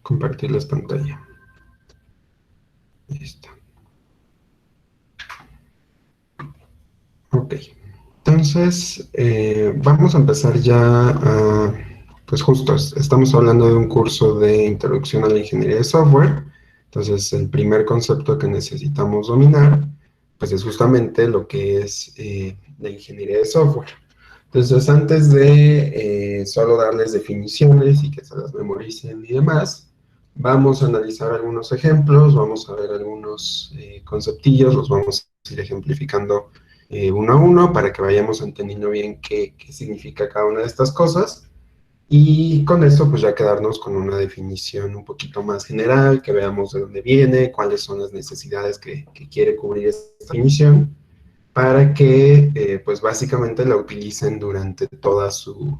compartirles pantalla. Ahí está. Ok. Entonces, vamos a empezar ya a, pues justo, estamos hablando de un curso de Introducción a la Ingeniería de Software. Entonces, el primer concepto que necesitamos dominar, pues es justamente lo que es la ingeniería de software. Entonces, antes de solo darles definiciones y que se las memoricen y demás, vamos a analizar algunos ejemplos, vamos a ver algunos conceptillos, los vamos a ir ejemplificando uno a uno para que vayamos entendiendo bien qué significa cada una de estas cosas. Y con esto, pues ya quedarnos con una definición un poquito más general, que veamos de dónde viene, cuáles son las necesidades que quiere cubrir esta definición, para que, pues básicamente la utilicen durante toda su,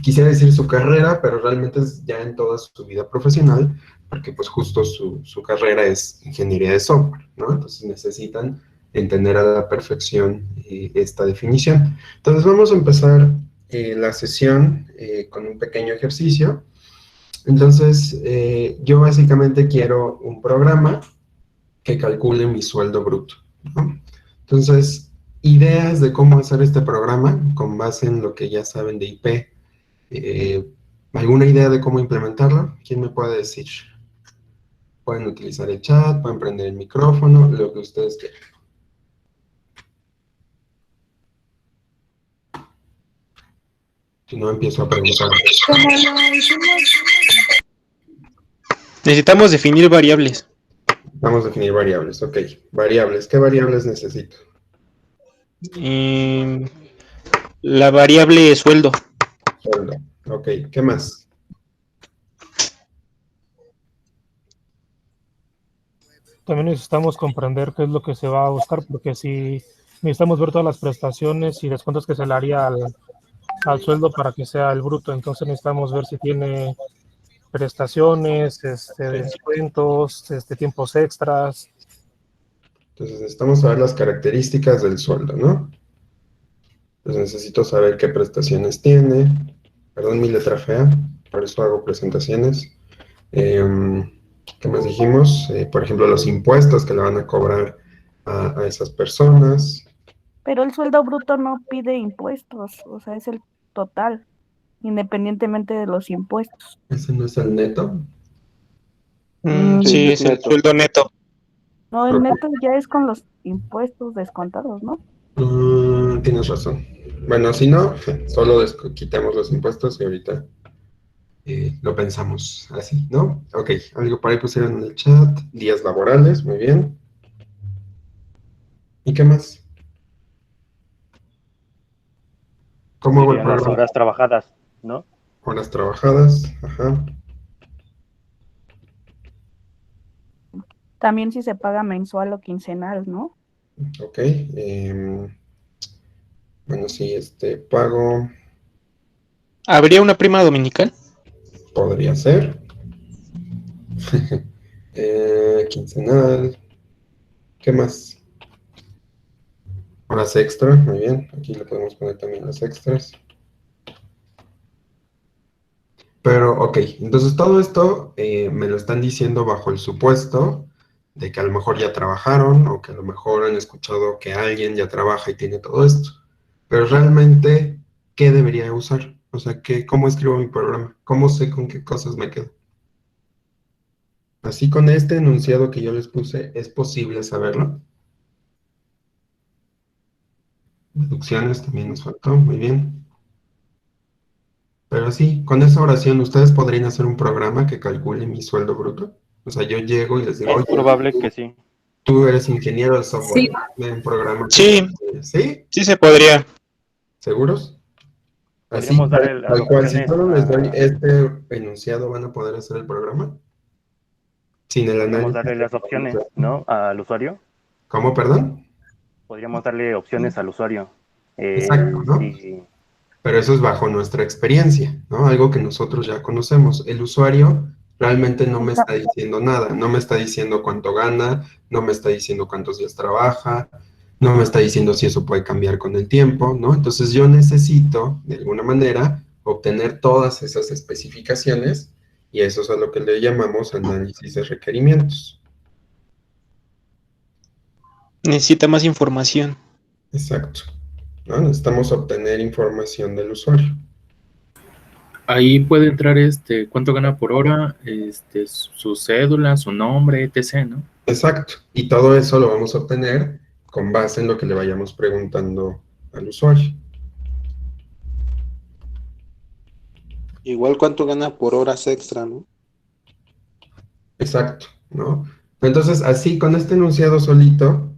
quisiera decir su carrera, pero realmente es ya en toda su vida profesional, porque pues justo su carrera es ingeniería de software, ¿no? Entonces necesitan entender a la perfección esta definición. Entonces vamos a empezar la sesión con un pequeño ejercicio. Entonces, yo básicamente quiero un programa que calcule mi sueldo bruto, ¿no? Entonces, ideas de cómo hacer este programa con base en lo que ya saben de IP. ¿Alguna idea de cómo implementarlo? ¿Quién me puede decir? Pueden utilizar el chat, pueden prender el micrófono, lo que ustedes quieran. Si no, empiezo a preguntar. Necesitamos definir variables. Vamos a definir variables, ok. Variables, ¿qué variables necesito? La variable sueldo. Sueldo, ok. ¿Qué más? También necesitamos comprender qué es lo que se va a buscar, porque si necesitamos ver todas las prestaciones y descuentos que se le haría al sueldo para que sea el bruto, entonces necesitamos ver si tiene prestaciones, descuentos, tiempos extras. Entonces necesitamos saber las características del sueldo, ¿no? Entonces necesito saber qué prestaciones tiene. Perdón mi letra fea, por eso hago presentaciones. ¿Qué más dijimos? Por ejemplo, los impuestos que le van a cobrar a esas personas. Pero el sueldo bruto no pide impuestos, o sea, es el total, independientemente de los impuestos. ¿Ese no es el neto? Sí, es el sueldo neto. No, el neto ya es con los impuestos descontados, ¿no? Tienes razón. Bueno, si no, solo quitemos los impuestos y ahorita lo pensamos así, ¿no? Ok, algo por ahí pusieron en el chat. Días laborales, muy bien. ¿Y qué más? ¿Cómo hago el programa? Las horas trabajadas, ¿no? Horas trabajadas, ajá. También si se paga mensual o quincenal, ¿no? Ok. Bueno, sí, pago. ¿Habría una prima dominical? Podría ser. Quincenal. ¿Qué más? Horas extra, muy bien. Aquí le podemos poner también las extras. Pero, ok, entonces todo esto me lo están diciendo bajo el supuesto de que a lo mejor ya trabajaron o que a lo mejor han escuchado que alguien ya trabaja y tiene todo esto. Pero realmente, ¿qué debería usar? O sea, ¿cómo escribo mi programa? ¿Cómo sé con qué cosas me quedo? Así con este enunciado que yo les puse, ¿es posible saberlo? Deducciones también nos faltó, muy bien. Pero sí, con esa oración, ¿ustedes podrían hacer un programa que calcule mi sueldo bruto? O sea, yo llego y les digo, Es oye, probable que sí. tú eres ingeniero de software, Sí. dame un programa. Sí. ¿Sí? Sí se podría. ¿Seguros? Así, Podríamos darle las tal cual, si opciones solo les doy a- este enunciado, ¿van a poder hacer el programa? Sin el Podríamos análisis. darle las opciones, ¿no? Al usuario. ¿Cómo, perdón? Podríamos darle opciones al usuario. Exacto, ¿no? Sí. Pero eso es bajo nuestra experiencia, ¿no? Algo que nosotros ya conocemos. El usuario realmente no me está diciendo nada, no me está diciendo cuánto gana, no me está diciendo cuántos días trabaja, no me está diciendo si eso puede cambiar con el tiempo, ¿no? Entonces yo necesito, de alguna manera, obtener todas esas especificaciones Y eso es a lo que le llamamos análisis de requerimientos. Necesita más información. Exacto, ¿no? Necesitamos obtener información del usuario. Ahí puede entrar cuánto gana por hora, su cédula, su nombre, etc., ¿no? Exacto, y todo eso lo vamos a obtener con base en lo que le vayamos preguntando al usuario. Igual cuánto gana por horas extra, ¿no? Exacto, ¿no? Entonces, así, con este enunciado solito,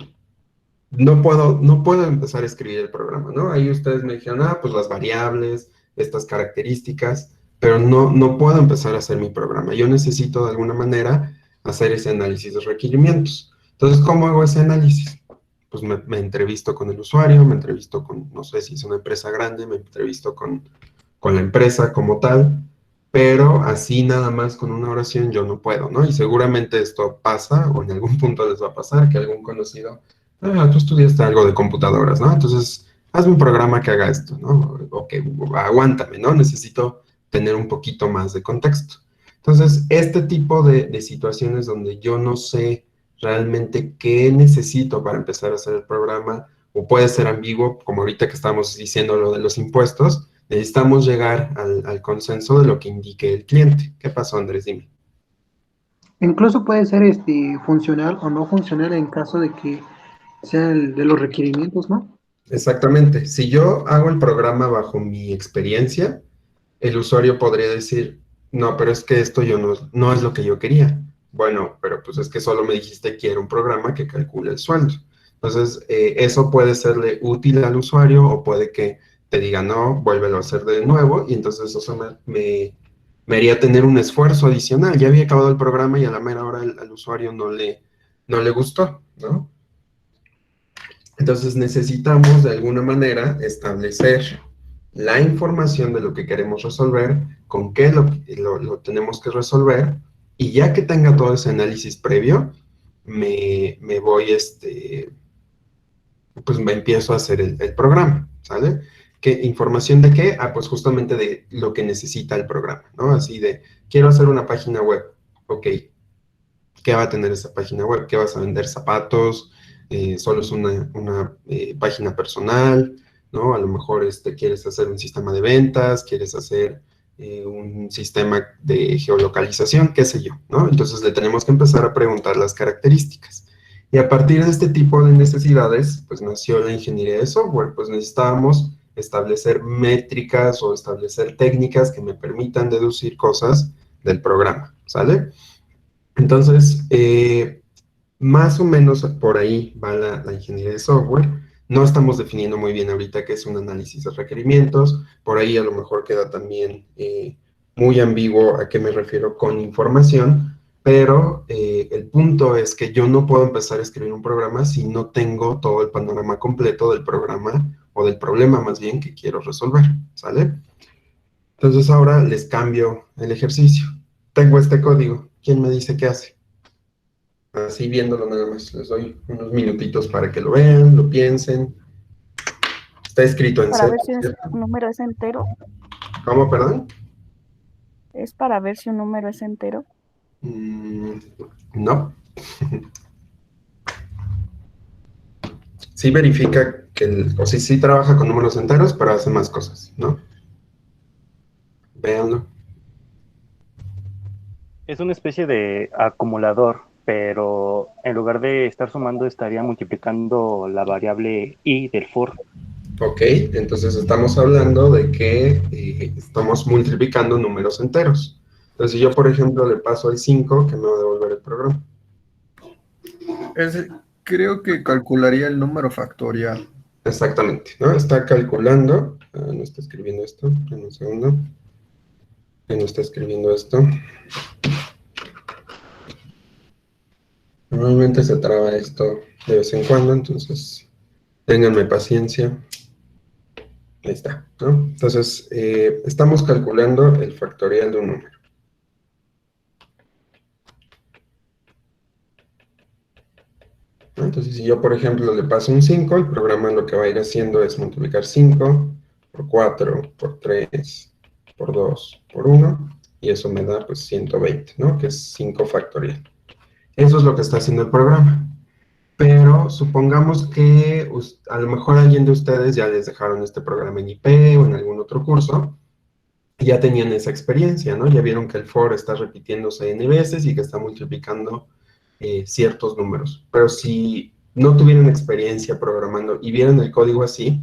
no puedo empezar a escribir el programa, ¿no? Ahí ustedes me dijeron, pues las variables, estas características, pero no puedo empezar a hacer mi programa. Yo necesito de alguna manera hacer ese análisis de requerimientos. Entonces, ¿cómo hago ese análisis? Pues me entrevisto con el usuario, me entrevisto con, no sé si es una empresa grande, me entrevisto con la empresa como tal, pero así nada más con una oración yo no puedo, ¿no? Y seguramente esto pasa, o en algún punto les va a pasar, que algún conocido, tú estudiaste algo de computadoras, ¿no? Entonces, hazme un programa que haga esto, ¿no? O que aguántame, ¿no? Necesito tener un poquito más de contexto. Entonces, este tipo de situaciones donde yo no sé realmente qué necesito para empezar a hacer el programa, o puede ser ambiguo, como ahorita que estamos diciendo lo de los impuestos, necesitamos llegar al consenso de lo que indique el cliente. ¿Qué pasó, Andrés? Dime. Incluso puede ser funcional o no funcional en caso de que sea el de los requerimientos, ¿no? Exactamente. Si yo hago el programa bajo mi experiencia, el usuario podría decir, no, pero es que esto no es lo que yo quería. Bueno, pero pues es que solo me dijiste que era un programa que calcula el sueldo. Entonces, eso puede serle útil al usuario o puede que te diga, no, vuélvelo a hacer de nuevo, y entonces eso me haría tener un esfuerzo adicional. Ya había acabado el programa y a la mera hora al usuario no le gustó, ¿no? Entonces necesitamos de alguna manera establecer la información de lo que queremos resolver, con qué lo tenemos que resolver, y ya que tenga todo ese análisis previo, me voy, pues me empiezo a hacer el programa, ¿sale? ¿Qué información de qué? Pues justamente de lo que necesita el programa, ¿no? Así de, quiero hacer una página web, ok, ¿qué va a tener esa página web? ¿Qué vas a vender? ¿Zapatos? ¿Solo es una página personal? ¿No? A lo mejor quieres hacer un sistema de ventas, quieres hacer un sistema de geolocalización, qué sé yo, ¿no? Entonces le tenemos que empezar a preguntar las características. Y a partir de este tipo de necesidades, pues nació la ingeniería de software. Pues necesitábamos establecer métricas o establecer técnicas que me permitan deducir cosas del programa, ¿sale? Entonces, más o menos por ahí va la ingeniería de software. No estamos definiendo muy bien ahorita qué es un análisis de requerimientos. Por ahí a lo mejor queda también muy ambiguo a qué me refiero con información, pero el punto es que yo no puedo empezar a escribir un programa si no tengo todo el panorama completo del programa, o del problema más bien, que quiero resolver, ¿sale? Entonces ahora les cambio el ejercicio. Tengo este código. ¿Quién me dice qué hace? Así viéndolo nada más, les doy unos minutitos para que lo vean, lo piensen. Está escrito en Para C. ver si un número es entero. ¿Cómo, perdón? ¿Es para ver si un número es entero? No. Sí verifica o sí trabaja con números enteros, pero hace más cosas, ¿no? Véanlo. Es una especie de acumulador, pero en lugar de estar sumando, estaría multiplicando la variable i del for. Ok, entonces estamos hablando de que estamos multiplicando números enteros. Entonces, si yo, por ejemplo, le paso el 5, que me va a devolver el programa. Creo que calcularía el número factorial. Exactamente, ¿no? Está calculando. No está escribiendo esto. En un segundo. No está escribiendo esto. Normalmente se traba esto de vez en cuando, entonces ténganme paciencia. Ahí está, ¿no? Entonces, estamos calculando el factorial de un número. Entonces, si yo, por ejemplo, le paso un 5, el programa lo que va a ir haciendo es multiplicar 5 por 4, por 3, por 2, por 1, y eso me da pues 120, ¿no? Que es 5 factorial. Eso es lo que está haciendo el programa. Pero supongamos que a lo mejor alguien de ustedes ya les dejaron este programa en IP o en algún otro curso, y ya tenían esa experiencia, ¿no? Ya vieron que el for está repitiéndose n veces y que está multiplicando ciertos números. Pero si no tuvieran experiencia programando y vieran el código así,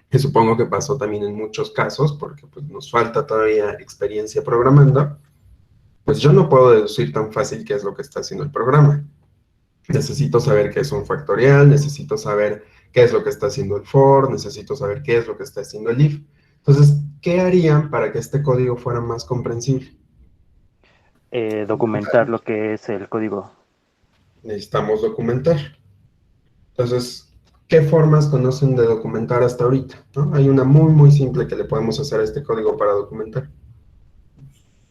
que supongo que pasó también en muchos casos, porque pues, nos falta todavía experiencia programando, pues yo no puedo deducir tan fácil qué es lo que está haciendo el programa. Necesito saber qué es un factorial, necesito saber qué es lo que está haciendo el for, necesito saber qué es lo que está haciendo el if. Entonces, ¿qué harían para que este código fuera más comprensible? Documentar lo que es el código. Necesitamos documentar. Entonces, ¿qué formas conocen de documentar hasta ahorita? ¿No? Hay una muy, muy simple que le podemos hacer a este código para documentar.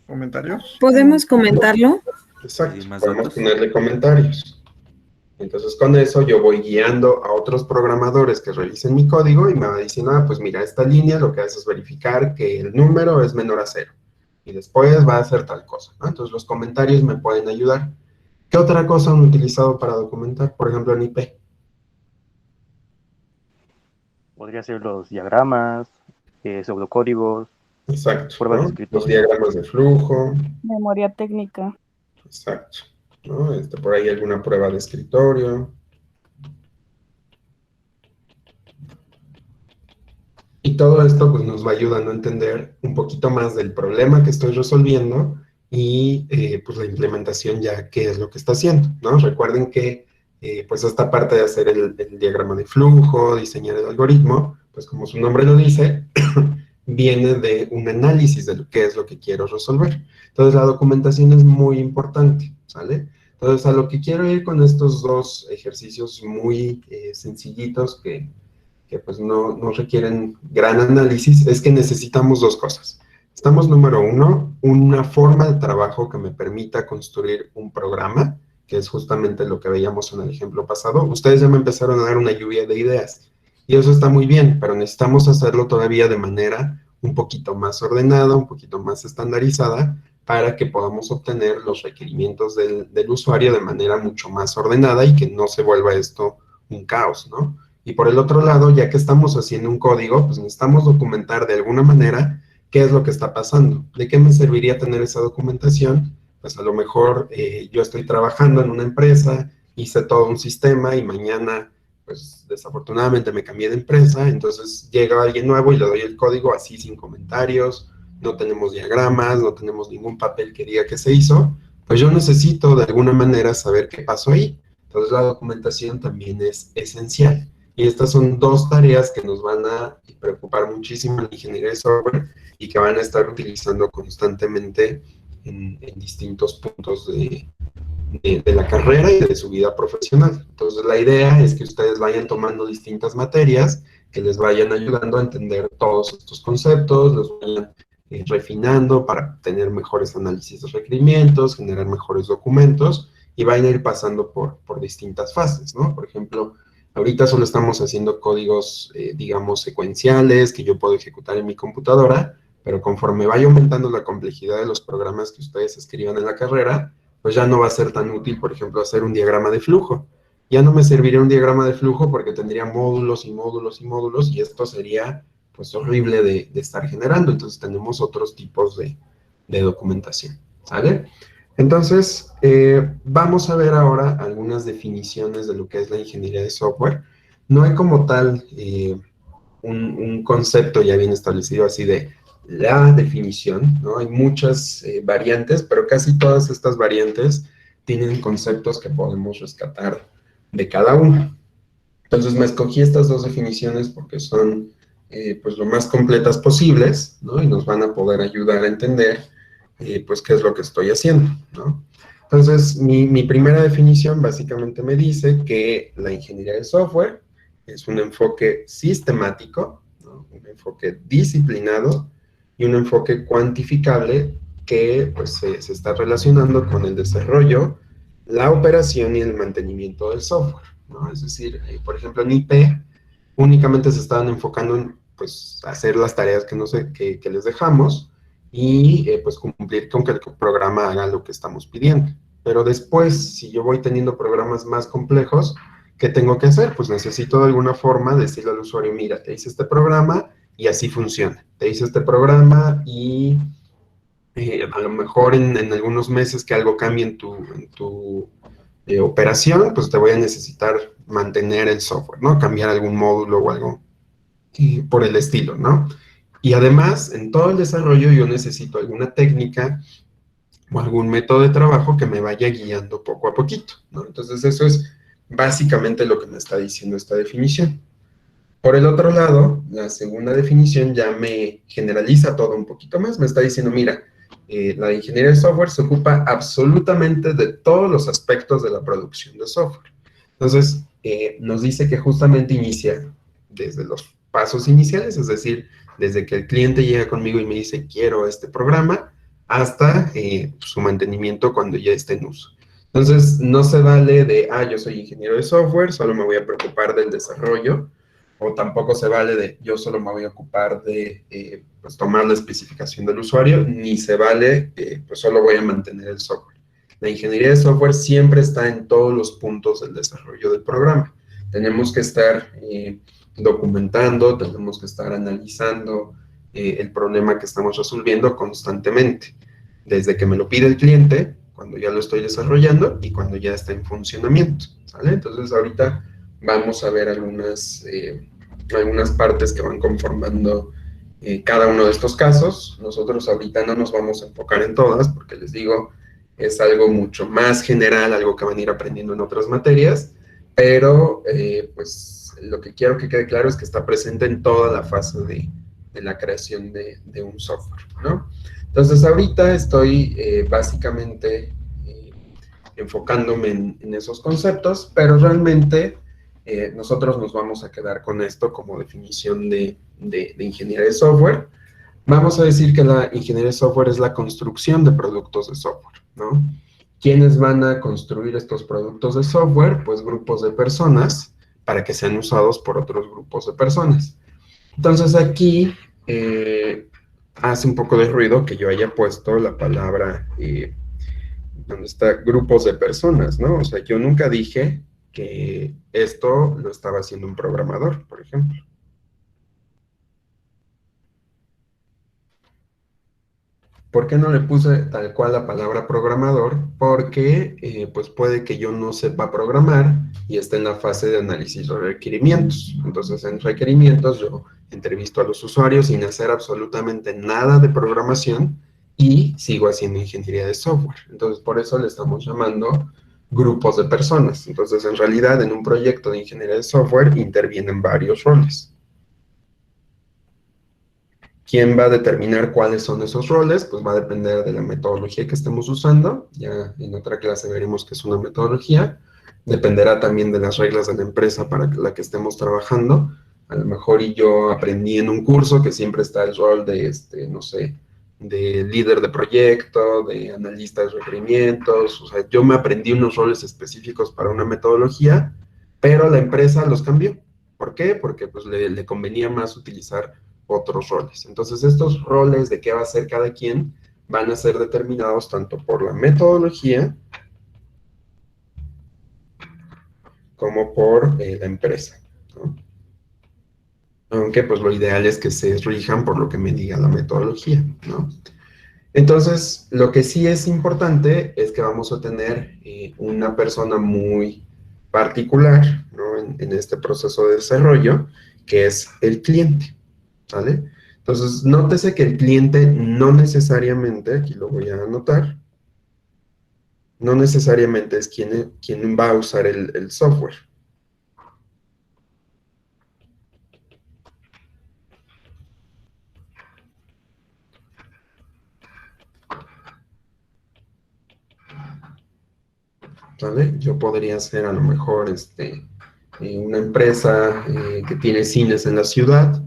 ¿Comentarios? ¿Podemos comentarlo? Exacto, ¿Y más podemos datos? ponerle comentarios. Entonces, con eso yo voy guiando a otros programadores que revisen mi código y me va diciendo, ah, pues mira, esta línea lo que hace es verificar que el número es menor a 0. Y después va a hacer tal cosa, ¿no? Entonces, los comentarios me pueden ayudar. ¿Qué otra cosa han utilizado para documentar? Por ejemplo, en IP. Podría ser los diagramas, pseudocódigos, Exacto, pruebas de ¿no? Los escritorio. diagramas de flujo. Memoria técnica. Exacto, ¿no? Por ahí alguna prueba de escritorio. Y todo esto pues, nos va ayudando a entender un poquito más del problema que estoy resolviendo y pues la implementación ya qué es lo que está haciendo, ¿no? Recuerden que pues esta parte de hacer el diagrama de flujo, diseñar el algoritmo, pues como su nombre lo dice, viene de un análisis de qué es lo que quiero resolver. Entonces la documentación es muy importante, ¿sale? Entonces a lo que quiero ir con estos dos ejercicios muy sencillitos que pues no requieren gran análisis, es que necesitamos dos cosas. Estamos, número uno, una forma de trabajo que me permita construir un programa, que es justamente lo que veíamos en el ejemplo pasado. Ustedes ya me empezaron a dar una lluvia de ideas, y eso está muy bien, pero necesitamos hacerlo todavía de manera un poquito más ordenada, un poquito más estandarizada, para que podamos obtener los requerimientos del usuario de manera mucho más ordenada y que no se vuelva esto un caos, ¿no? Y por el otro lado, ya que estamos haciendo un código, pues necesitamos documentar de alguna manera qué es lo que está pasando. ¿De qué me serviría tener esa documentación? Pues a lo mejor yo estoy trabajando en una empresa, hice todo un sistema y mañana, pues desafortunadamente me cambié de empresa, entonces llega alguien nuevo y le doy el código así sin comentarios, no tenemos diagramas, no tenemos ningún papel que diga que se hizo, pues yo necesito de alguna manera saber qué pasó ahí. Entonces la documentación también es esencial. Y estas son dos tareas que nos van a preocupar muchísimo en la ingeniería de software y que van a estar utilizando constantemente en distintos puntos de la carrera y de su vida profesional. Entonces, la idea es que ustedes vayan tomando distintas materias que les vayan ayudando a entender todos estos conceptos, los vayan refinando para tener mejores análisis de requerimientos, generar mejores documentos y vayan a ir pasando por distintas fases, ¿no? Por ejemplo, ahorita solo estamos haciendo códigos, digamos, secuenciales que yo puedo ejecutar en mi computadora, pero conforme vaya aumentando la complejidad de los programas que ustedes escriban en la carrera, pues ya no va a ser tan útil, por ejemplo, hacer un diagrama de flujo. Ya no me serviría un diagrama de flujo porque tendría módulos y módulos y módulos y esto sería, pues, horrible de estar generando. Entonces tenemos otros tipos de documentación, ¿sale? Entonces, vamos a ver ahora algunas definiciones de lo que es la ingeniería de software. No hay como tal un concepto ya bien establecido así de la definición, ¿no? Hay muchas variantes, pero casi todas estas variantes tienen conceptos que podemos rescatar de cada una. Entonces me escogí estas dos definiciones porque son pues lo más completas posibles, ¿no? Y nos van a poder ayudar a entender pues qué es lo que estoy haciendo, ¿no? Entonces, mi primera definición básicamente me dice que la ingeniería de software es un enfoque sistemático, ¿no? Un enfoque disciplinado y un enfoque cuantificable que pues, se está relacionando con el desarrollo, la operación y el mantenimiento del software, ¿no? Es decir, por ejemplo, en IP únicamente se estaban enfocando en pues, hacer las tareas que les dejamos, y pues cumplir con que el programa haga lo que estamos pidiendo. Pero después, si yo voy teniendo programas más complejos, ¿qué tengo que hacer? Pues necesito de alguna forma decirle al usuario, mira, te hice este programa y así funciona. Te hice este programa y a lo mejor en algunos meses que algo cambie en tu operación, pues te voy a necesitar mantener el software, ¿no? Cambiar algún módulo o algo por el estilo, ¿no? Y además, en todo el desarrollo yo necesito alguna técnica o algún método de trabajo que me vaya guiando poco a poquito, ¿no? Entonces eso es básicamente lo que me está diciendo esta definición. Por el otro lado, la segunda definición ya me generaliza todo un poquito más, me está diciendo, mira, la ingeniería de software se ocupa absolutamente de todos los aspectos de la producción de software. Entonces, nos dice que justamente inicia desde los pasos iniciales, es decir, desde que el cliente llega conmigo y me dice, quiero este programa, hasta su mantenimiento cuando ya esté en uso. Entonces, no se vale de, yo soy ingeniero de software, solo me voy a preocupar del desarrollo, o tampoco se vale de, yo solo me voy a ocupar de pues, tomar la especificación del usuario, ni se vale, pues solo voy a mantener el software. La ingeniería de software siempre está en todos los puntos del desarrollo del programa. Tenemos que estar documentando, tenemos que estar analizando el problema que estamos resolviendo constantemente, desde que me lo pide el cliente, cuando ya lo estoy desarrollando y cuando ya está en funcionamiento, ¿sale? Entonces ahorita vamos a ver algunas partes que van conformando cada uno de estos casos. Nosotros ahorita no nos vamos a enfocar en todas, porque les digo, es algo mucho más general, algo que van a ir aprendiendo en otras materias, pero pues lo que quiero que quede claro es que está presente en toda la fase de la creación de un software, ¿no? Entonces ahorita estoy básicamente enfocándome en esos conceptos, pero realmente nosotros nos vamos a quedar con esto como definición de ingeniería de software. Vamos a decir que la ingeniería de software es la construcción de productos de software, ¿no? ¿Quiénes van a construir estos productos de software? Pues grupos de personas para que sean usados por otros grupos de personas. Entonces aquí hace un poco de ruido que yo haya puesto la palabra donde está grupos de personas, ¿no? O sea, yo nunca dije que esto lo estaba haciendo un programador, por ejemplo. ¿Por qué no le puse tal cual la palabra programador? Porque pues puede que yo no sepa programar y esté en la fase de análisis de requerimientos. Entonces, en requerimientos yo entrevisto a los usuarios sin hacer absolutamente nada de programación y sigo haciendo ingeniería de software. Entonces, por eso le estamos llamando grupos de personas. Entonces, en realidad, en un proyecto de ingeniería de software intervienen varios roles. ¿Quién va a determinar cuáles son esos roles? Pues va a depender de la metodología que estemos usando. Ya en otra clase veremos qué es una metodología. Dependerá también de las reglas de la empresa para la que estemos trabajando. A lo mejor y yo aprendí en un curso que siempre está el rol de, no sé, de líder de proyecto, de analista de requerimientos. O sea, yo me aprendí unos roles específicos para una metodología, pero la empresa los cambió. ¿Por qué? Porque pues le convenía más utilizar otros roles. Entonces, estos roles de qué va a hacer cada quien van a ser determinados tanto por la metodología como por la empresa, ¿no? Aunque, pues, lo ideal es que se rijan por lo que me diga la metodología, ¿no? Entonces, lo que sí es importante es que vamos a tener una persona muy particular, ¿no? en este proceso de desarrollo, que es el cliente. ¿Vale? Entonces, nótese que el cliente no necesariamente, aquí lo voy a anotar, no necesariamente es quien va a usar el software. ¿Vale? Yo podría ser a lo mejor una empresa que tiene cines en la ciudad,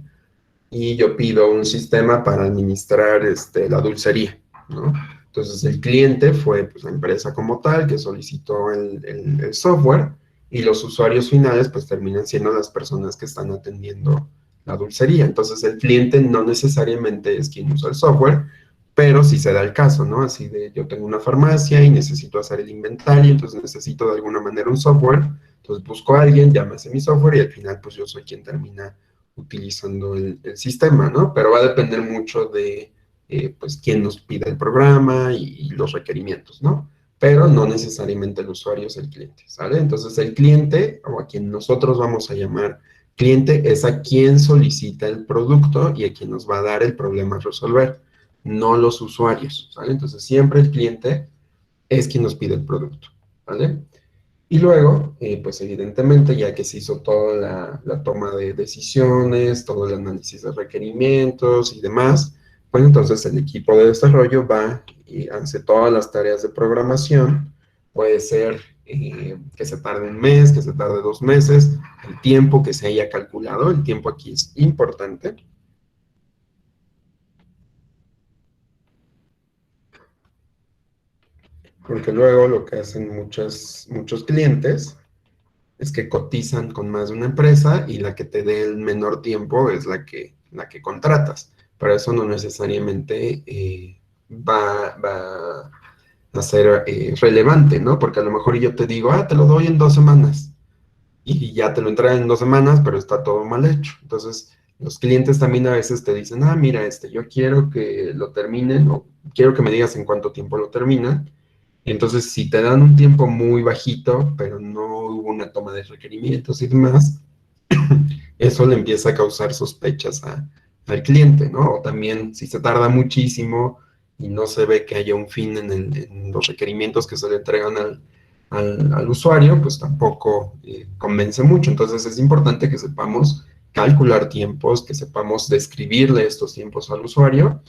y yo pido un sistema para administrar la dulcería, ¿no? Entonces, el cliente fue pues, la empresa como tal que solicitó el software, y los usuarios finales pues terminan siendo las personas que están atendiendo la dulcería. Entonces, el cliente no necesariamente es quien usa el software, pero si se da el caso, ¿no? Así de yo tengo una farmacia y necesito hacer el inventario, entonces necesito de alguna manera un software, entonces busco a alguien, ya me hace mi software y al final pues yo soy quien termina utilizando el sistema, ¿no? Pero va a depender mucho de pues quién nos pide el programa y los requerimientos, ¿no? Pero no necesariamente el usuario es el cliente, ¿sale? Entonces el cliente, o a quien nosotros vamos a llamar cliente, es a quien solicita el producto y a quien nos va a dar el problema a resolver, no los usuarios, ¿sale? Entonces siempre el cliente es quien nos pide el producto, ¿vale? Y luego, pues evidentemente, ya que se hizo toda la toma de decisiones, todo el análisis de requerimientos y demás, pues entonces el equipo de desarrollo va y hace todas las tareas de programación. Puede ser que se tarde un mes, que se tarde 2 meses, el tiempo que se haya calculado, el tiempo aquí es importante. Porque luego lo que hacen muchos clientes es que cotizan con más de una empresa y la que te dé el menor tiempo es la que contratas. Pero eso no necesariamente va a ser relevante, ¿no? Porque a lo mejor yo te digo, te lo doy en 2 semanas. Y ya te lo entregan en 2 semanas, pero está todo mal hecho. Entonces, los clientes también a veces te dicen, mira, yo quiero que lo terminen, o quiero que me digas en cuánto tiempo lo terminan. Entonces, si te dan un tiempo muy bajito, pero no hubo una toma de requerimientos y demás, eso le empieza a causar sospechas al cliente, ¿no? O también, si se tarda muchísimo y no se ve que haya un fin en los requerimientos que se le entregan al usuario, pues tampoco convence mucho. Entonces, es importante que sepamos calcular tiempos, que sepamos describirle estos tiempos al usuario,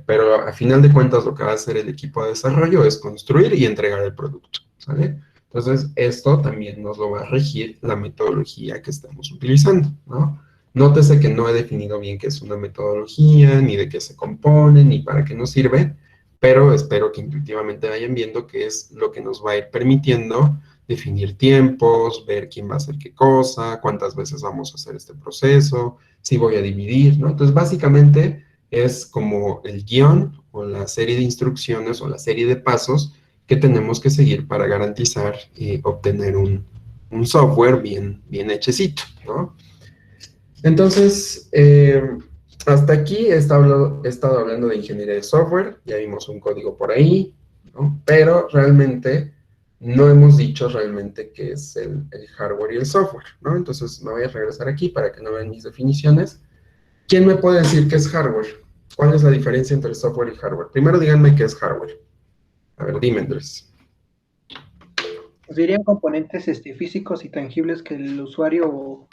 pero a final de cuentas lo que va a hacer el equipo de desarrollo es construir y entregar el producto, ¿sale? Entonces, esto también nos lo va a regir la metodología que estamos utilizando, ¿no? Nótese que no he definido bien qué es una metodología, ni de qué se compone, ni para qué nos sirve, pero espero que intuitivamente vayan viendo qué es lo que nos va a ir permitiendo definir tiempos, ver quién va a hacer qué cosa, cuántas veces vamos a hacer este proceso, si voy a dividir, ¿no? Entonces, básicamente es como el guión o la serie de instrucciones o la serie de pasos que tenemos que seguir para garantizar obtener un software bien hechecito, ¿no? Entonces, hasta aquí he estado hablando de ingeniería de software, ya vimos un código por ahí, ¿no? Pero realmente no hemos dicho realmente qué es el hardware y el software, ¿no? Entonces me voy a regresar aquí para que no vean mis definiciones. ¿Quién me puede decir qué es hardware? ¿Cuál es la diferencia entre software y hardware? Primero díganme qué es hardware. A ver, dime, Andrés. Serían componentes físicos y tangibles que el usuario o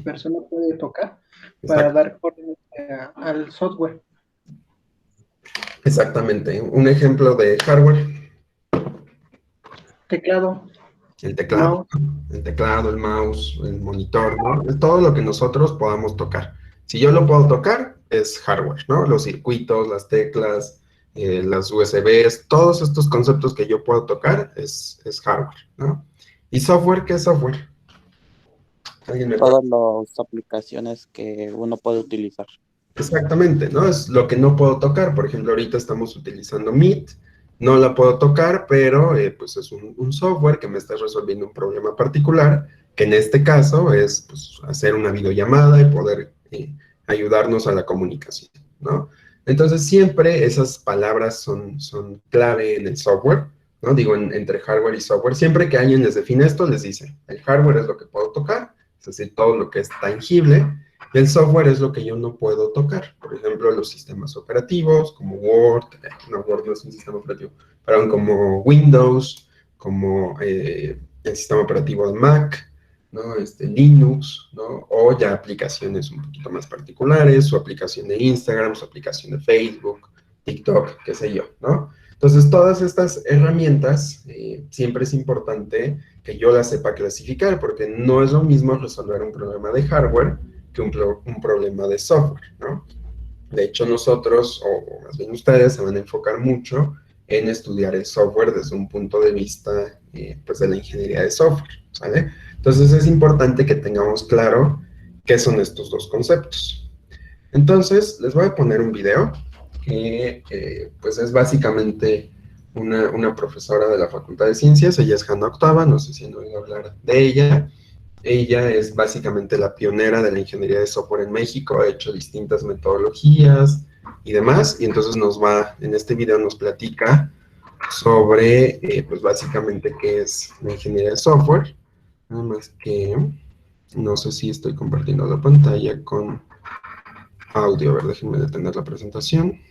persona puede tocar para dar órdenes al software. Exactamente. Un ejemplo de hardware. Teclado. El teclado, el mouse, el monitor, ¿no? Es todo lo que nosotros podamos tocar. Si yo lo puedo tocar, es hardware, ¿no? Los circuitos, las teclas, las USBs, todos estos conceptos que yo puedo tocar es hardware, ¿no? ¿Y software? ¿Qué es software? Todas las aplicaciones que uno puede utilizar. Exactamente, ¿no? Es lo que no puedo tocar. Por ejemplo, ahorita estamos utilizando Meet, no la puedo tocar, pero pues es un software que me está resolviendo un problema particular, que en este caso es pues, hacer una videollamada y poder ayudarnos a la comunicación, ¿no? Entonces, siempre esas palabras son clave en el software, ¿no? Digo, entre hardware y software. Siempre que alguien les define esto, les dice, el hardware es lo que puedo tocar, es decir, todo lo que es tangible, y el software es lo que yo no puedo tocar. Por ejemplo, los sistemas operativos, como Word, no, Word no es un sistema operativo, pero como Windows, como el sistema operativo de Mac, ¿no? Linux, ¿no? O ya aplicaciones un poquito más particulares, su aplicación de Instagram, su aplicación de Facebook, TikTok, qué sé yo, ¿no? Entonces, todas estas herramientas, siempre es importante que yo las sepa clasificar, porque no es lo mismo resolver un problema de hardware que un problema de software, ¿no? De hecho, nosotros, o más bien ustedes, se van a enfocar mucho en estudiar el software desde un punto de vista, pues, de la ingeniería de software, ¿vale? Entonces, es importante que tengamos claro qué son estos dos conceptos. Entonces, les voy a poner un video que pues es básicamente una profesora de la Facultad de Ciencias. Ella es Hanna Octava, no sé si han oído hablar de ella. Ella es básicamente la pionera de la ingeniería de software en México, ha hecho distintas metodologías y demás, y entonces en este video nos platica sobre, pues básicamente qué es la ingeniería de software. Nada más que no sé si estoy compartiendo la pantalla con audio. A ver, déjenme detener la presentación.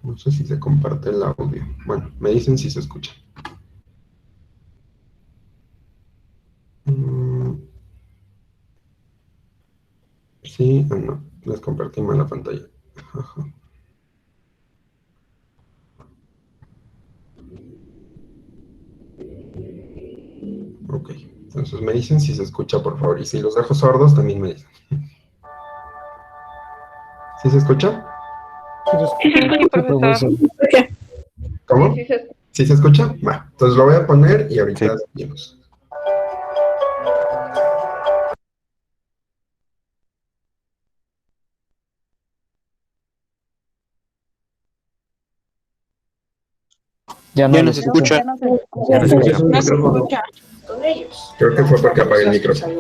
No sé si se comparte el audio. Bueno, me dicen si se escucha. Sí, no, les compartí mal la pantalla. Ajá. Ok, entonces me dicen si se escucha, por favor. Y si los dejo sordos, también me dicen. ¿Sí se escucha? Sí, se escucha, profesor. ¿Cómo? ¿Sí se escucha? Va, entonces lo voy a poner y ahorita seguimos. Ya no nos escucha. Ya no se escucha. Con ellos. Creo que fue porque apagué el micrófono.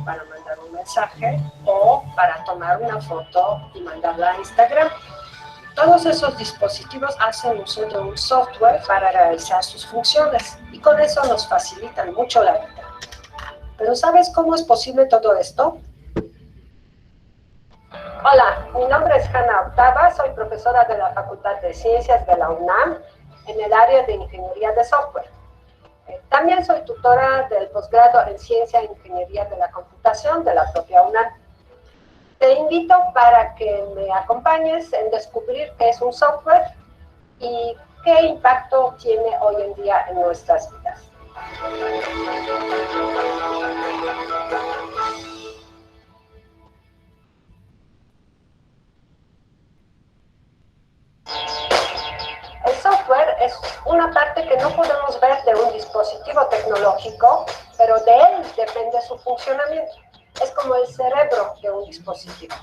Para mandar un mensaje o para tomar una foto y mandarla a Instagram. Todos esos dispositivos hacen uso de un software para realizar sus funciones y con eso nos facilitan mucho la vida. Pero ¿sabes cómo es posible todo esto? Hola, mi nombre es Hanna Octava, soy profesora de la Facultad de Ciencias de la UNAM en el área de Ingeniería de Software. También soy tutora del posgrado en Ciencia e Ingeniería de la Computación de la propia UNAM. Te invito para que me acompañes en descubrir qué es un software y qué impacto tiene hoy en día en nuestras vidas. El software es una parte que no podemos ver de un dispositivo tecnológico, pero de él depende su funcionamiento. Es como el cerebro de un dispositivo.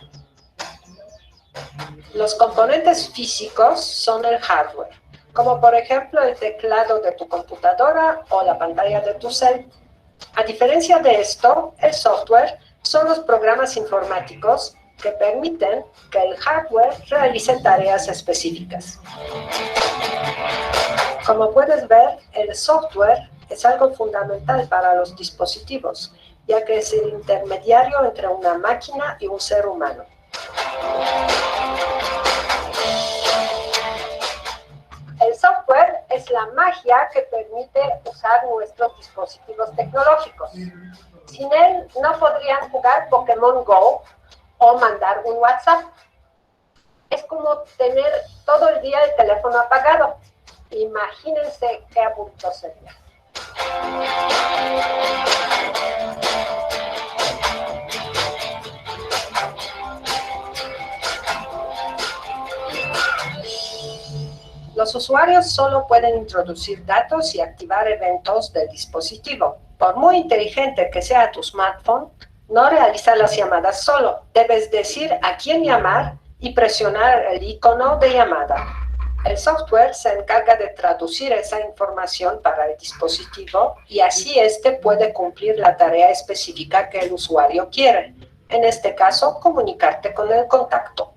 Los componentes físicos son el hardware, como por ejemplo el teclado de tu computadora o la pantalla de tu cel. A diferencia de esto, el software son los programas informáticos que permiten que el hardware realice tareas específicas. Como puedes ver, el software es algo fundamental para los dispositivos, ya que es el intermediario entre una máquina y un ser humano. El software es la magia que permite usar nuestros dispositivos tecnológicos. Sin él no podrían jugar Pokémon Go o mandar un WhatsApp. Es como tener todo el día el teléfono apagado. Imagínense qué aburrido sería. Los usuarios solo pueden introducir datos y activar eventos del dispositivo. Por muy inteligente que sea tu smartphone, no realiza las llamadas solo. Debes decir a quién llamar y presionar el icono de llamada. El software se encarga de traducir esa información para el dispositivo y así éste puede cumplir la tarea específica que el usuario quiere. En este caso, comunicarte con el contacto.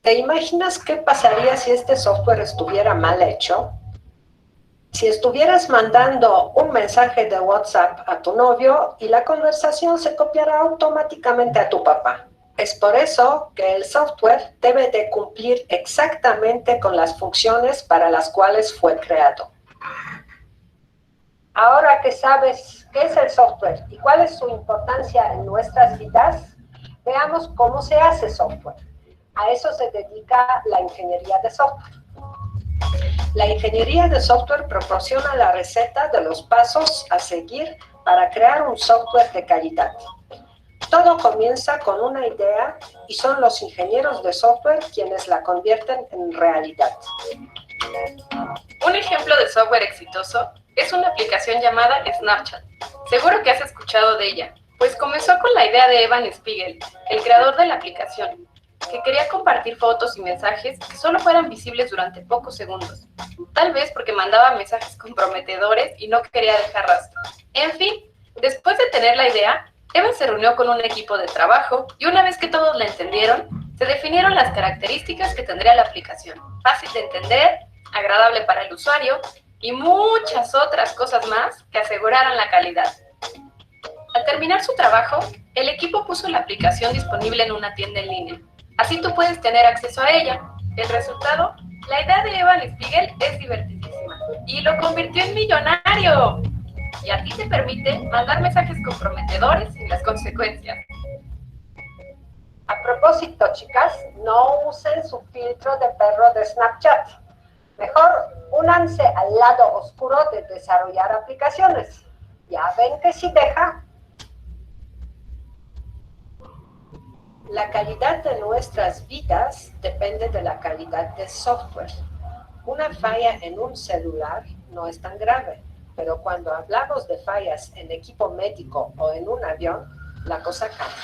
¿Te imaginas qué pasaría si este software estuviera mal hecho? Si estuvieras mandando un mensaje de WhatsApp a tu novio y la conversación se copiara automáticamente a tu papá. Es por eso que el software debe de cumplir exactamente con las funciones para las cuales fue creado. Ahora que sabes qué es el software y cuál es su importancia en nuestras vidas, veamos cómo se hace software. A eso se dedica la ingeniería de software. La ingeniería de software proporciona la receta de los pasos a seguir para crear un software de calidad. Todo comienza con una idea y son los ingenieros de software quienes la convierten en realidad. Un ejemplo de software exitoso es una aplicación llamada Snapchat. Seguro que has escuchado de ella. Pues comenzó con la idea de Evan Spiegel, el creador de la aplicación, que quería compartir fotos y mensajes que solo fueran visibles durante pocos segundos. Tal vez porque mandaba mensajes comprometedores y no quería dejar rastro. En fin, después de tener la idea, Evan se reunió con un equipo de trabajo y una vez que todos la entendieron, se definieron las características que tendría la aplicación. Fácil de entender, agradable para el usuario y muchas otras cosas más que aseguraran la calidad. Al terminar su trabajo, el equipo puso la aplicación disponible en una tienda en línea. Así tú puedes tener acceso a ella. El resultado, la idea de Evan Spiegel es divertidísima y lo convirtió en millonario. Y a ti te permite mandar mensajes comprometedores sin las consecuencias. A propósito, chicas, no usen su filtro de perro de Snapchat. Mejor únanse al lado oscuro de desarrollar aplicaciones. Ya ven que sí deja. La calidad de nuestras vidas depende de la calidad del software. Una falla en un celular no es tan grave, pero cuando hablamos de fallas en equipo médico o en un avión, la cosa cambia.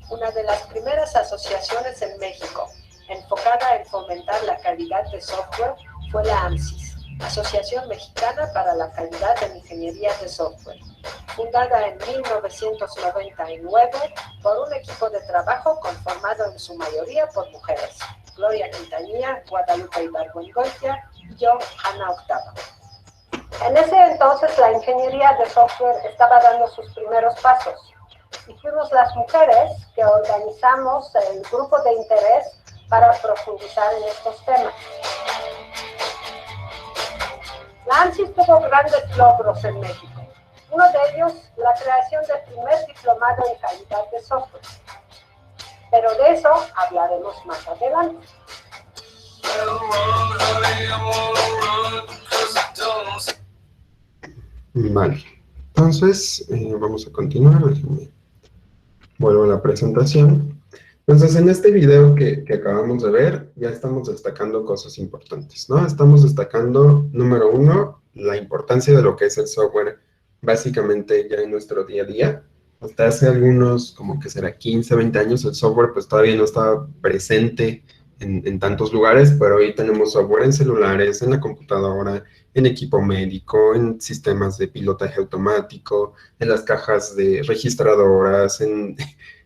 Una de las primeras asociaciones en México enfocada en fomentar la calidad de software fue la AMSIS, Asociación Mexicana para la Calidad en Ingeniería de Software, fundada en 1999 por un equipo de trabajo conformado en su mayoría por mujeres, Gloria Quintanilla, Guadalupe Ibargüengoitia y yo, Ana Octava. En ese entonces la ingeniería de software estaba dando sus primeros pasos y fuimos las mujeres que organizamos el grupo de interés para profundizar en estos temas. La ANSIS tuvo grandes logros en México. Uno de ellos, la creación del primer diplomado en calidad de software. Pero de eso hablaremos más adelante. Vale, entonces vamos a continuar. Déjenme vuelvo a la presentación. Entonces, en este video que acabamos de ver, ya estamos destacando cosas importantes, ¿no? Estamos destacando, número uno, la importancia de lo que es el software, básicamente ya en nuestro día a día. Hasta hace algunos, como que será 15, 20 años, el software pues todavía no estaba presente en tantos lugares, pero hoy tenemos software en celulares, en la computadora, en equipo médico, en sistemas de pilotaje automático, en las cajas de registradoras, en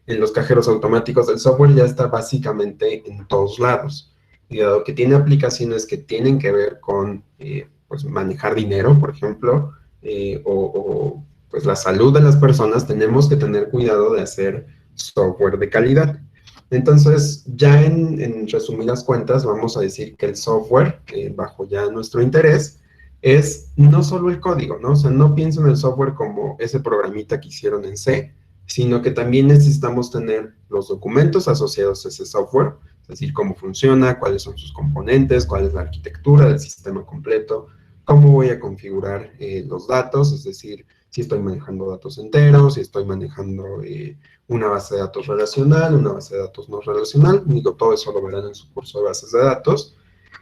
los cajeros automáticos. El software ya está básicamente en todos lados. Y dado que tiene aplicaciones que tienen que ver con pues manejar dinero, por ejemplo, pues la salud de las personas, tenemos que tener cuidado de hacer software de calidad. Entonces, ya en resumidas cuentas, vamos a decir que el software, bajo ya nuestro interés, es no solo el código, ¿no? O sea, no piensen en el software como ese programita que hicieron en C, sino que también necesitamos tener los documentos asociados a ese software, es decir, cómo funciona, cuáles son sus componentes, cuál es la arquitectura del sistema completo, cómo voy a configurar los datos, es decir, si estoy manejando datos enteros, si estoy manejando una base de datos relacional, una base de datos no relacional. Digo, todo eso lo verán en su curso de bases de datos.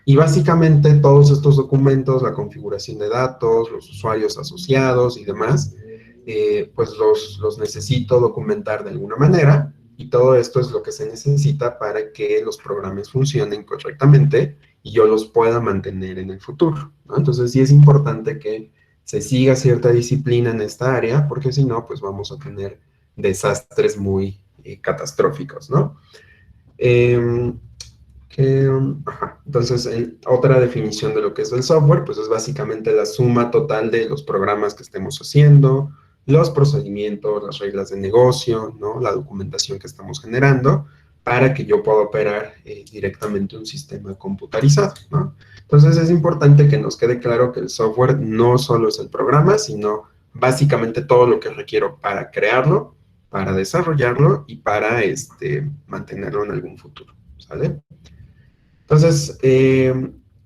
Y básicamente todos estos documentos, la configuración de datos, los usuarios asociados y demás, pues los necesito documentar de alguna manera, y todo esto es lo que se necesita para que los programas funcionen correctamente y yo los pueda mantener en el futuro, ¿no? Entonces sí es importante que se siga cierta disciplina en esta área, porque si no, pues vamos a tener desastres muy catastróficos, ¿no? Entonces, otra definición de lo que es el software, pues es básicamente la suma total de los programas que estemos haciendo, los procedimientos, las reglas de negocio, ¿no? La documentación que estamos generando, para que yo pueda operar directamente un sistema computarizado, ¿no? Entonces es importante que nos quede claro que el software no solo es el programa, sino básicamente todo lo que requiero para crearlo, para desarrollarlo y para mantenerlo en algún futuro, ¿sale? Entonces,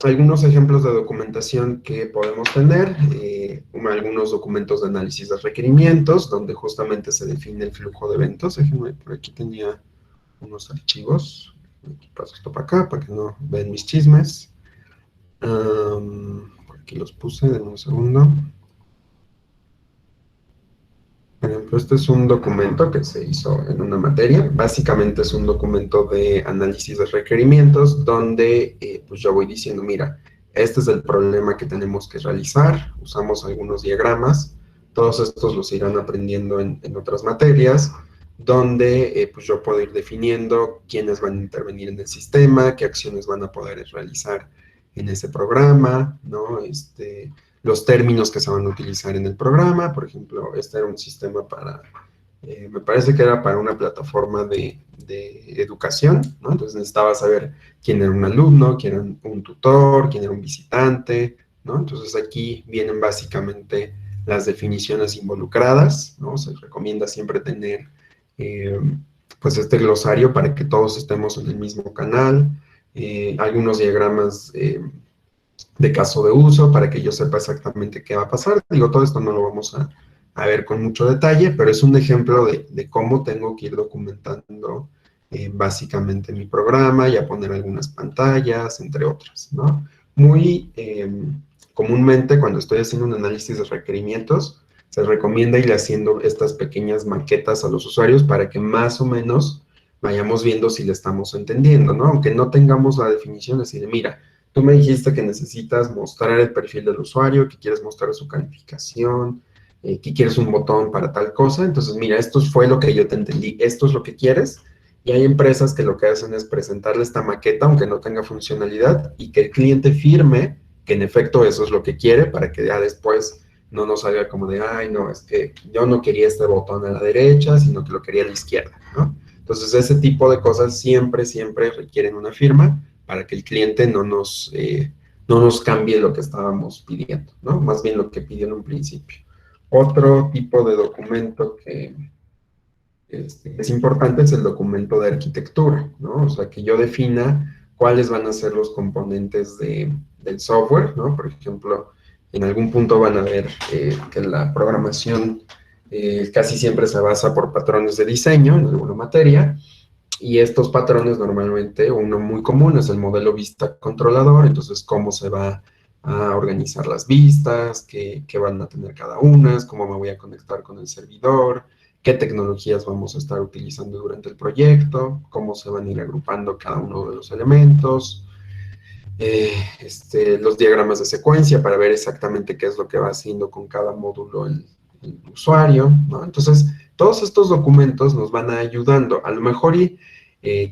algunos ejemplos de documentación que podemos tener, algunos documentos de análisis de requerimientos, donde justamente se define el flujo de eventos. Déjenme, por aquí tenía unos archivos. Aquí paso esto para acá, para que no vean mis chismes. Por Aquí los puse, denme un segundo. Por ejemplo, este es un documento que se hizo en una materia. Básicamente es un documento de análisis de requerimientos donde pues yo voy diciendo, mira, este es el problema que tenemos que realizar. Usamos algunos diagramas. Todos estos los irán aprendiendo en otras materias, donde pues yo puedo ir definiendo quiénes van a intervenir en el sistema, qué acciones van a poder realizar en ese programa, ¿no? Los términos que se van a utilizar en el programa. Por ejemplo, este era un sistema para, me parece que era para una plataforma de educación, ¿no? Entonces necesitaba saber quién era un alumno, quién era un tutor, quién era un visitante, ¿no? Entonces aquí vienen básicamente las definiciones involucradas, ¿no? Se recomienda siempre tener, pues, este glosario para que todos estemos en el mismo canal, algunos diagramas de caso de uso para que yo sepa exactamente qué va a pasar. Digo, todo esto no lo vamos a ver con mucho detalle, pero es un ejemplo de cómo tengo que ir documentando básicamente mi programa y a poner algunas pantallas, entre otras, ¿no? Muy comúnmente cuando estoy haciendo un análisis de requerimientos, se recomienda ir haciendo estas pequeñas maquetas a los usuarios para que más o menos vayamos viendo si le estamos entendiendo, ¿no? Aunque no tengamos la definición, así de, mira, tú me dijiste que necesitas mostrar el perfil del usuario, que quieres mostrar su calificación, que quieres un botón para tal cosa. Entonces, mira, esto fue lo que yo te entendí, esto es lo que quieres. Y hay empresas que lo que hacen es presentarle esta maqueta, aunque no tenga funcionalidad, y que el cliente firme que en efecto eso es lo que quiere, para que ya después no nos salga como de, ay, no, es que yo no quería este botón a la derecha, sino que lo quería a la izquierda, ¿no? Entonces, ese tipo de cosas siempre requieren una firma para que el cliente no nos cambie lo que estábamos pidiendo, ¿no? Más bien lo que pidió en un principio. Otro tipo de documento que es importante es el documento de arquitectura, ¿no? O sea, que yo defina cuáles van a ser los componentes del software, ¿no? Por ejemplo, en algún punto van a ver que la programación casi siempre se basa por patrones de diseño en alguna materia, y estos patrones normalmente, uno muy común es el modelo vista controlador. Entonces cómo se va a organizar las vistas, qué van a tener cada una, cómo me voy a conectar con el servidor, qué tecnologías vamos a estar utilizando durante el proyecto, cómo se van a ir agrupando cada uno de los elementos, los diagramas de secuencia para ver exactamente qué es lo que va haciendo con cada módulo el usuario, ¿no? Entonces, todos estos documentos nos van ayudando. A lo mejor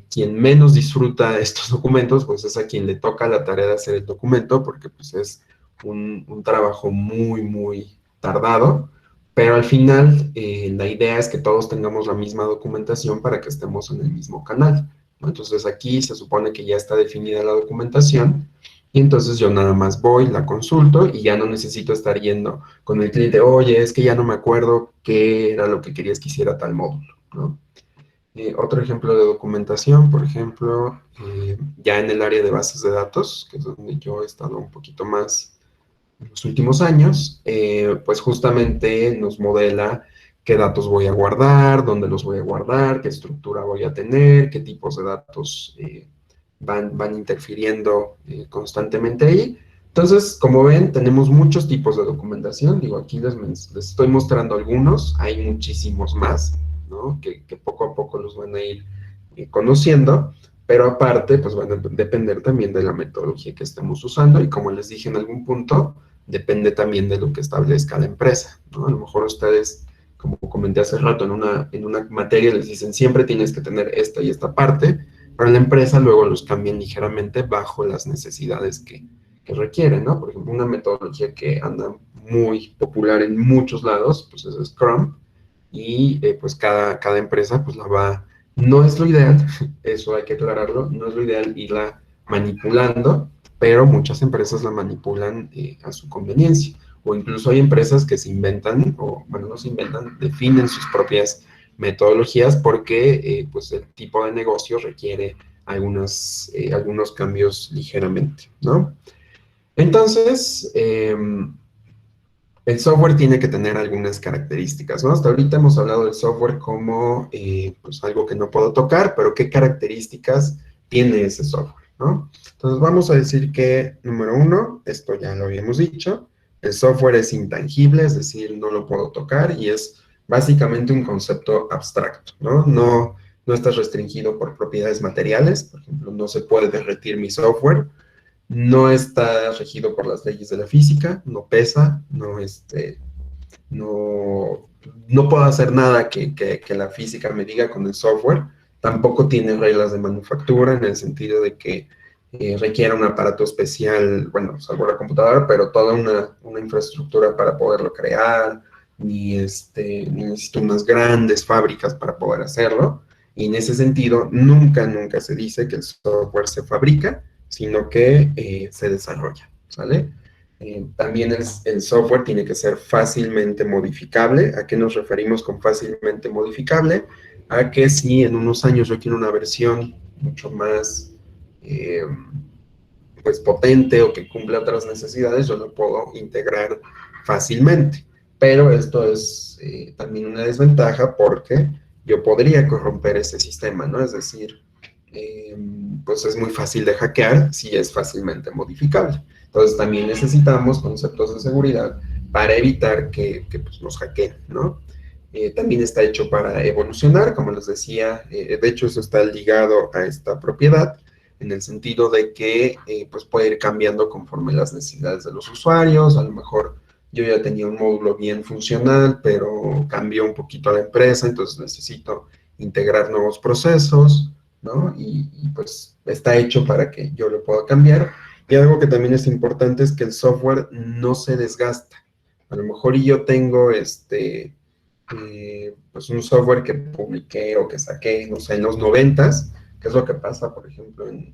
quien menos disfruta estos documentos, pues es a quien le toca la tarea de hacer el documento, porque pues es un trabajo muy tardado, pero al final la idea es que todos tengamos la misma documentación para que estemos en el mismo canal, ¿no? Entonces aquí se supone que ya está definida la documentación, y entonces yo nada más voy, la consulto, y ya no necesito estar yendo con el cliente, oye, es que ya no me acuerdo qué era lo que querías que hiciera tal módulo, ¿no? Otro ejemplo de documentación, por ejemplo, ya en el área de bases de datos, que es donde yo he estado un poquito más en los últimos años, pues justamente nos modela qué datos voy a guardar, dónde los voy a guardar, qué estructura voy a tener, qué tipos de datos van interfiriendo constantemente ahí. Entonces, como ven, tenemos muchos tipos de documentación. Digo, aquí les estoy mostrando algunos, hay muchísimos más, ¿no? Que poco a poco los van a ir conociendo, pero aparte, pues van a depender también de la metodología que estemos usando, y como les dije en algún punto, depende también de lo que establezca la empresa, ¿no? A lo mejor ustedes, como comenté hace rato, en una materia les dicen, siempre tienes que tener esta y esta parte, pero en la empresa luego los cambian ligeramente bajo las necesidades que requieren, ¿no? Por ejemplo, una metodología que anda muy popular en muchos lados, pues es Scrum, y pues cada empresa pues no es lo ideal, eso hay que aclararlo, no es lo ideal irla manipulando, pero muchas empresas la manipulan a su conveniencia, o incluso hay empresas que se inventan, o bueno, no se inventan, definen sus propias metodologías porque pues el tipo de negocio requiere algunos cambios ligeramente, ¿no? Entonces, el software tiene que tener algunas características, ¿no? Hasta ahorita hemos hablado del software como pues algo que no puedo tocar, pero ¿qué características tiene ese software, ¿no? Entonces vamos a decir que, número 1, esto ya lo habíamos dicho, el software es intangible, es decir, no lo puedo tocar y es básicamente un concepto abstracto, ¿no? No está restringido por propiedades materiales, por ejemplo, no se puede derretir mi software, no está regido por las leyes de la física, no pesa, no puedo hacer nada que la física me diga con el software, tampoco tiene reglas de manufactura en el sentido de que requiera un aparato especial, bueno, salvo la computadora, pero toda una infraestructura para poderlo crear, ni necesito unas grandes fábricas para poder hacerlo, y en ese sentido nunca se dice que el software se fabrica, sino que se desarrolla, ¿sale? También el software tiene que ser fácilmente modificable. ¿A qué nos referimos con fácilmente modificable? A que si en unos años yo quiero una versión mucho más pues potente o que cumpla otras necesidades, yo lo puedo integrar fácilmente. Pero esto es también una desventaja porque yo podría corromper ese sistema, ¿no? Es decir, pues es muy fácil de hackear si es fácilmente modificable. Entonces también necesitamos conceptos de seguridad para evitar que pues, nos hackeen, ¿no? También está hecho para evolucionar, como les decía, de hecho eso está ligado a esta propiedad, en el sentido de que pues puede ir cambiando conforme las necesidades de los usuarios. A lo mejor yo ya tenía un módulo bien funcional, pero cambió un poquito la empresa, entonces necesito integrar nuevos procesos, ¿no? Y pues está hecho para que yo lo pueda cambiar. Y algo que también es importante es que el software no se desgasta. A lo mejor yo tengo pues un software que publiqué o que saqué, no sé, en los 90s, que es lo que pasa, por ejemplo, en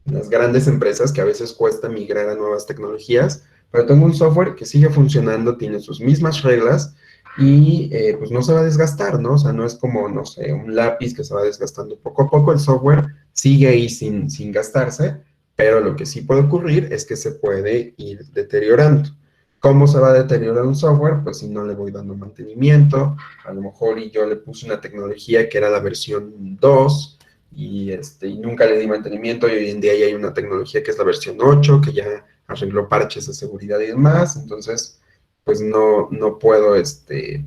las grandes empresas, que a veces cuesta migrar a nuevas tecnologías, pero tengo un software que sigue funcionando, tiene sus mismas reglas y pues no se va a desgastar, ¿no? O sea, no es como, no sé, un lápiz que se va desgastando poco a poco, el software sigue ahí sin gastarse, pero lo que sí puede ocurrir es que se puede ir deteriorando. ¿Cómo se va a deteriorar un software? Pues si no le voy dando mantenimiento, a lo mejor y yo le puse una tecnología que era la versión 2 y nunca le di mantenimiento y hoy en día ya hay una tecnología que es la versión 8, que ya arregló parches de seguridad y demás, entonces pues no puedo, ahí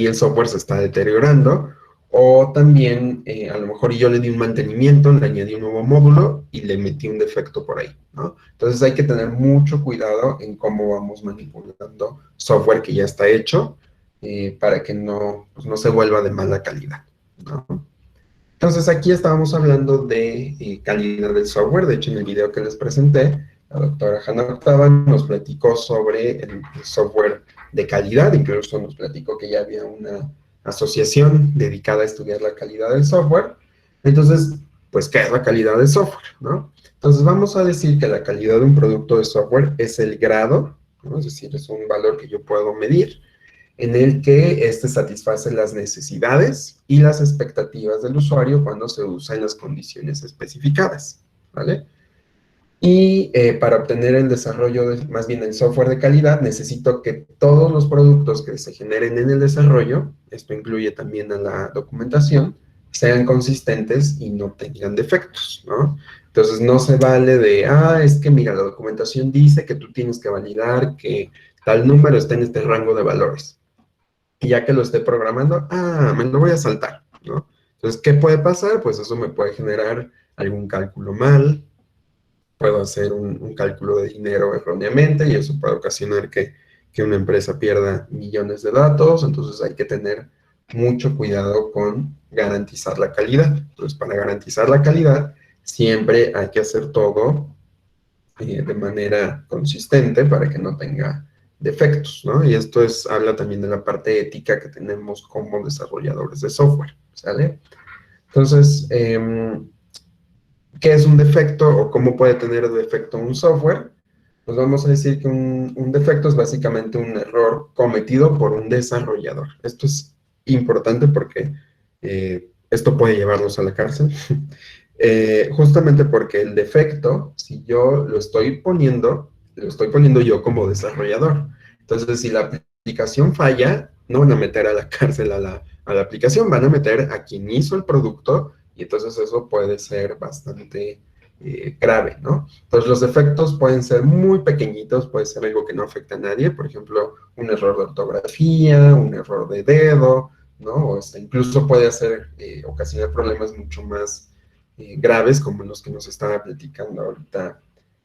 el software se está deteriorando. O también, a lo mejor yo le di un mantenimiento, le añadí un nuevo módulo y le metí un defecto por ahí, ¿no? Entonces hay que tener mucho cuidado en cómo vamos manipulando software que ya está hecho para que pues no se vuelva de mala calidad, ¿no? Entonces aquí estábamos hablando de calidad del software. De hecho, en el video que les presenté, la doctora Hanna Octava nos platicó sobre el software de calidad, incluso nos platicó que ya había una asociación dedicada a estudiar la calidad del software. Entonces, pues, ¿qué es la calidad del software, no? Entonces, vamos a decir que la calidad de un producto de software es el grado, ¿no? Es decir, es un valor que yo puedo medir, en el que satisface las necesidades y las expectativas del usuario cuando se usa en las condiciones especificadas, ¿vale? Y para obtener el desarrollo, más bien el software de calidad, necesito que todos los productos que se generen en el desarrollo, esto incluye también a la documentación, sean consistentes y no tengan defectos, ¿no? Entonces no se vale de, es que mira, la documentación dice que tú tienes que validar que tal número está en este rango de valores. Y ya que lo esté programando, me lo voy a saltar, ¿no? Entonces, ¿qué puede pasar? Pues eso me puede generar algún cálculo mal, puedo hacer un cálculo de dinero erróneamente y eso puede ocasionar que una empresa pierda millones de datos. Entonces hay que tener mucho cuidado con garantizar la calidad. Entonces, para garantizar la calidad, siempre hay que hacer todo de manera consistente para que no tenga defectos, ¿no? Y esto habla también de la parte ética que tenemos como desarrolladores de software, ¿sale? Entonces, ¿qué es un defecto o cómo puede tener defecto un software? Pues vamos a decir que un defecto es básicamente un error cometido por un desarrollador. Esto es importante porque esto puede llevarnos a la cárcel. Justamente porque el defecto, si yo lo estoy poniendo yo como desarrollador. Entonces, si la aplicación falla, no van a meter a la cárcel a la aplicación, van a meter a quien hizo el producto. Y entonces eso puede ser bastante grave, ¿no? Entonces los defectos pueden ser muy pequeñitos, puede ser algo que no afecta a nadie, por ejemplo, un error de ortografía, un error de dedo, ¿no? O incluso puede hacer, ocasionar problemas mucho más graves, como los que nos estaba platicando ahorita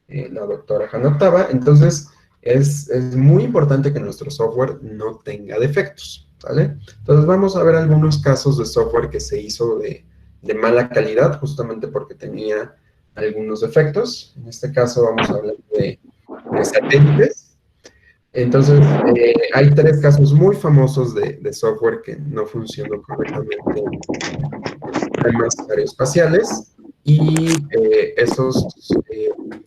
la doctora Hanna Octava. Entonces, es muy importante que nuestro software no tenga defectos, ¿vale? Entonces, vamos a ver algunos casos de software que se hizo de mala calidad, justamente porque tenía algunos defectos. En este caso, vamos a hablar de satélites. Entonces, hay 3 casos muy famosos de software que no funcionó correctamente en sistemas aeroespaciales, y esos,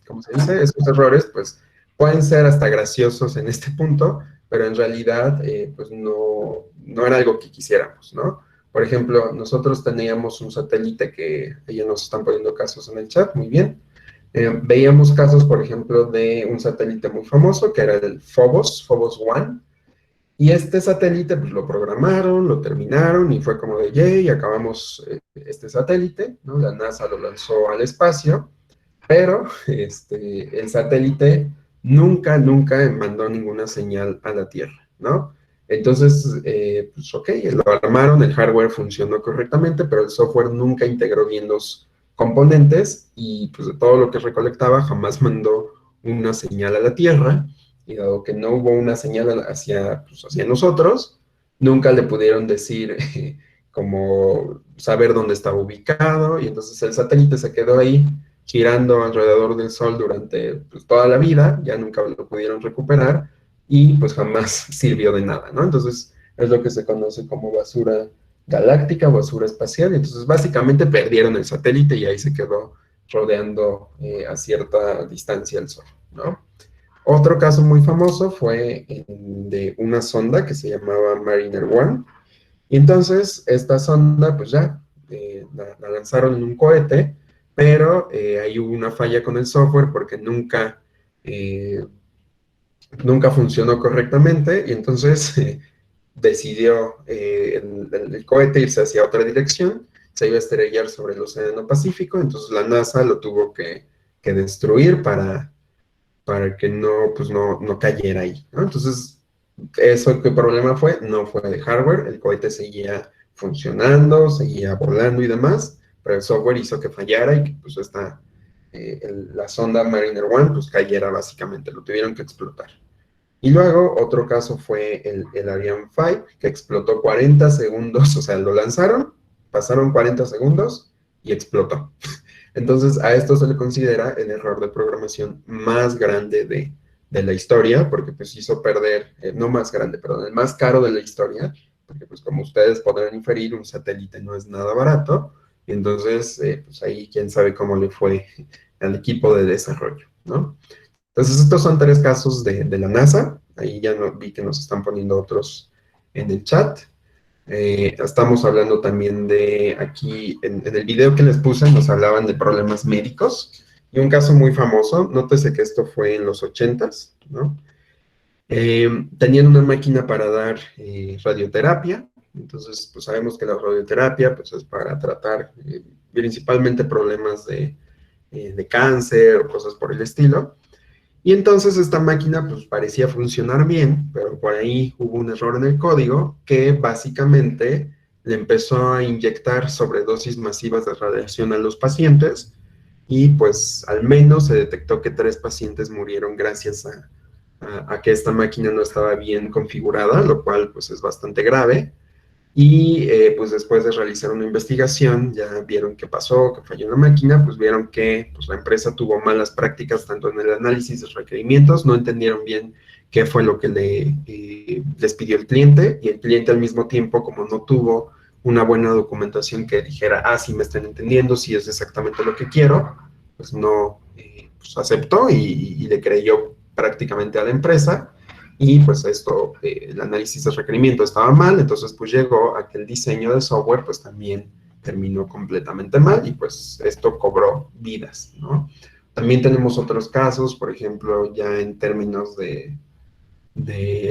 ¿cómo se dice? Esos errores, pues, pueden ser hasta graciosos en este punto, pero en realidad, pues, no era algo que quisiéramos, ¿no? Por ejemplo, nosotros teníamos un satélite que ellos nos están poniendo casos en el chat, muy bien. Veíamos casos, por ejemplo, de un satélite muy famoso, que era el Phobos 1, y este satélite, pues lo programaron, lo terminaron, y fue como de, yay, acabamos este satélite, ¿no? La NASA lo lanzó al espacio, pero el satélite nunca mandó ninguna señal a la Tierra, ¿no? Entonces, pues ok, lo armaron, el hardware funcionó correctamente, pero el software nunca integró bien los componentes, y pues de todo lo que recolectaba jamás mandó una señal a la Tierra, y dado que no hubo una señal hacia nosotros, nunca le pudieron decir como saber dónde estaba ubicado, y entonces el satélite se quedó ahí girando alrededor del Sol durante pues, toda la vida, ya nunca lo pudieron recuperar, y pues jamás sirvió de nada, ¿no? Entonces es lo que se conoce como basura galáctica, basura espacial, y entonces básicamente perdieron el satélite y ahí se quedó rodeando a cierta distancia el Sol, ¿no? Otro caso muy famoso fue de una sonda que se llamaba Mariner 1, y entonces esta sonda pues ya la lanzaron en un cohete, pero ahí hubo una falla con el software porque nunca funcionó correctamente, y entonces decidió el cohete irse hacia otra dirección, se iba a estrellar sobre el Océano Pacífico, entonces la NASA lo tuvo que destruir para que no cayera ahí, ¿no? Entonces, ¿eso qué problema fue? No fue de hardware, el cohete seguía funcionando, seguía volando y demás, pero el software hizo que fallara y que pues la sonda Mariner 1 pues cayera básicamente, lo tuvieron que explotar. Y luego otro caso fue el Ariane 5, que explotó 40 segundos, o sea, lo lanzaron, pasaron 40 segundos y explotó. Entonces, a esto se le considera el error de programación más grande de la historia, porque pues hizo perder, no más grande, perdón, el más caro de la historia, porque pues como ustedes podrán inferir, un satélite no es nada barato, y entonces, pues ahí quién sabe cómo le fue al equipo de desarrollo, ¿no? Entonces, estos son 3 casos de la NASA. Ahí ya vi que nos están poniendo otros en el chat. Estamos hablando también de aquí, en el video que les puse, nos hablaban de problemas médicos. Y un caso muy famoso, nótese que esto fue en los 80s, ¿no? Tenían una máquina para dar radioterapia. Entonces, pues sabemos que la radioterapia pues, es para tratar principalmente problemas de cáncer o cosas por el estilo. Y entonces esta máquina pues parecía funcionar bien, pero por ahí hubo un error en el código que básicamente le empezó a inyectar sobredosis masivas de radiación a los pacientes, y pues al menos se detectó que 3 pacientes murieron gracias a que esta máquina no estaba bien configurada, lo cual pues es bastante grave. Y pues después de realizar una investigación, ya vieron qué pasó, que falló la máquina, pues vieron que pues, la empresa tuvo malas prácticas tanto en el análisis de requerimientos, no entendieron bien qué fue lo que les pidió el cliente, y el cliente al mismo tiempo, como no tuvo una buena documentación que dijera, sí me están entendiendo, sí es exactamente lo que quiero, pues no pues aceptó y le creyó prácticamente a la empresa. Y pues esto, el análisis de requerimiento estaba mal, entonces pues llegó a que el diseño de software pues también terminó completamente mal, y pues esto cobró vidas, ¿no? También tenemos otros casos, por ejemplo, ya en términos de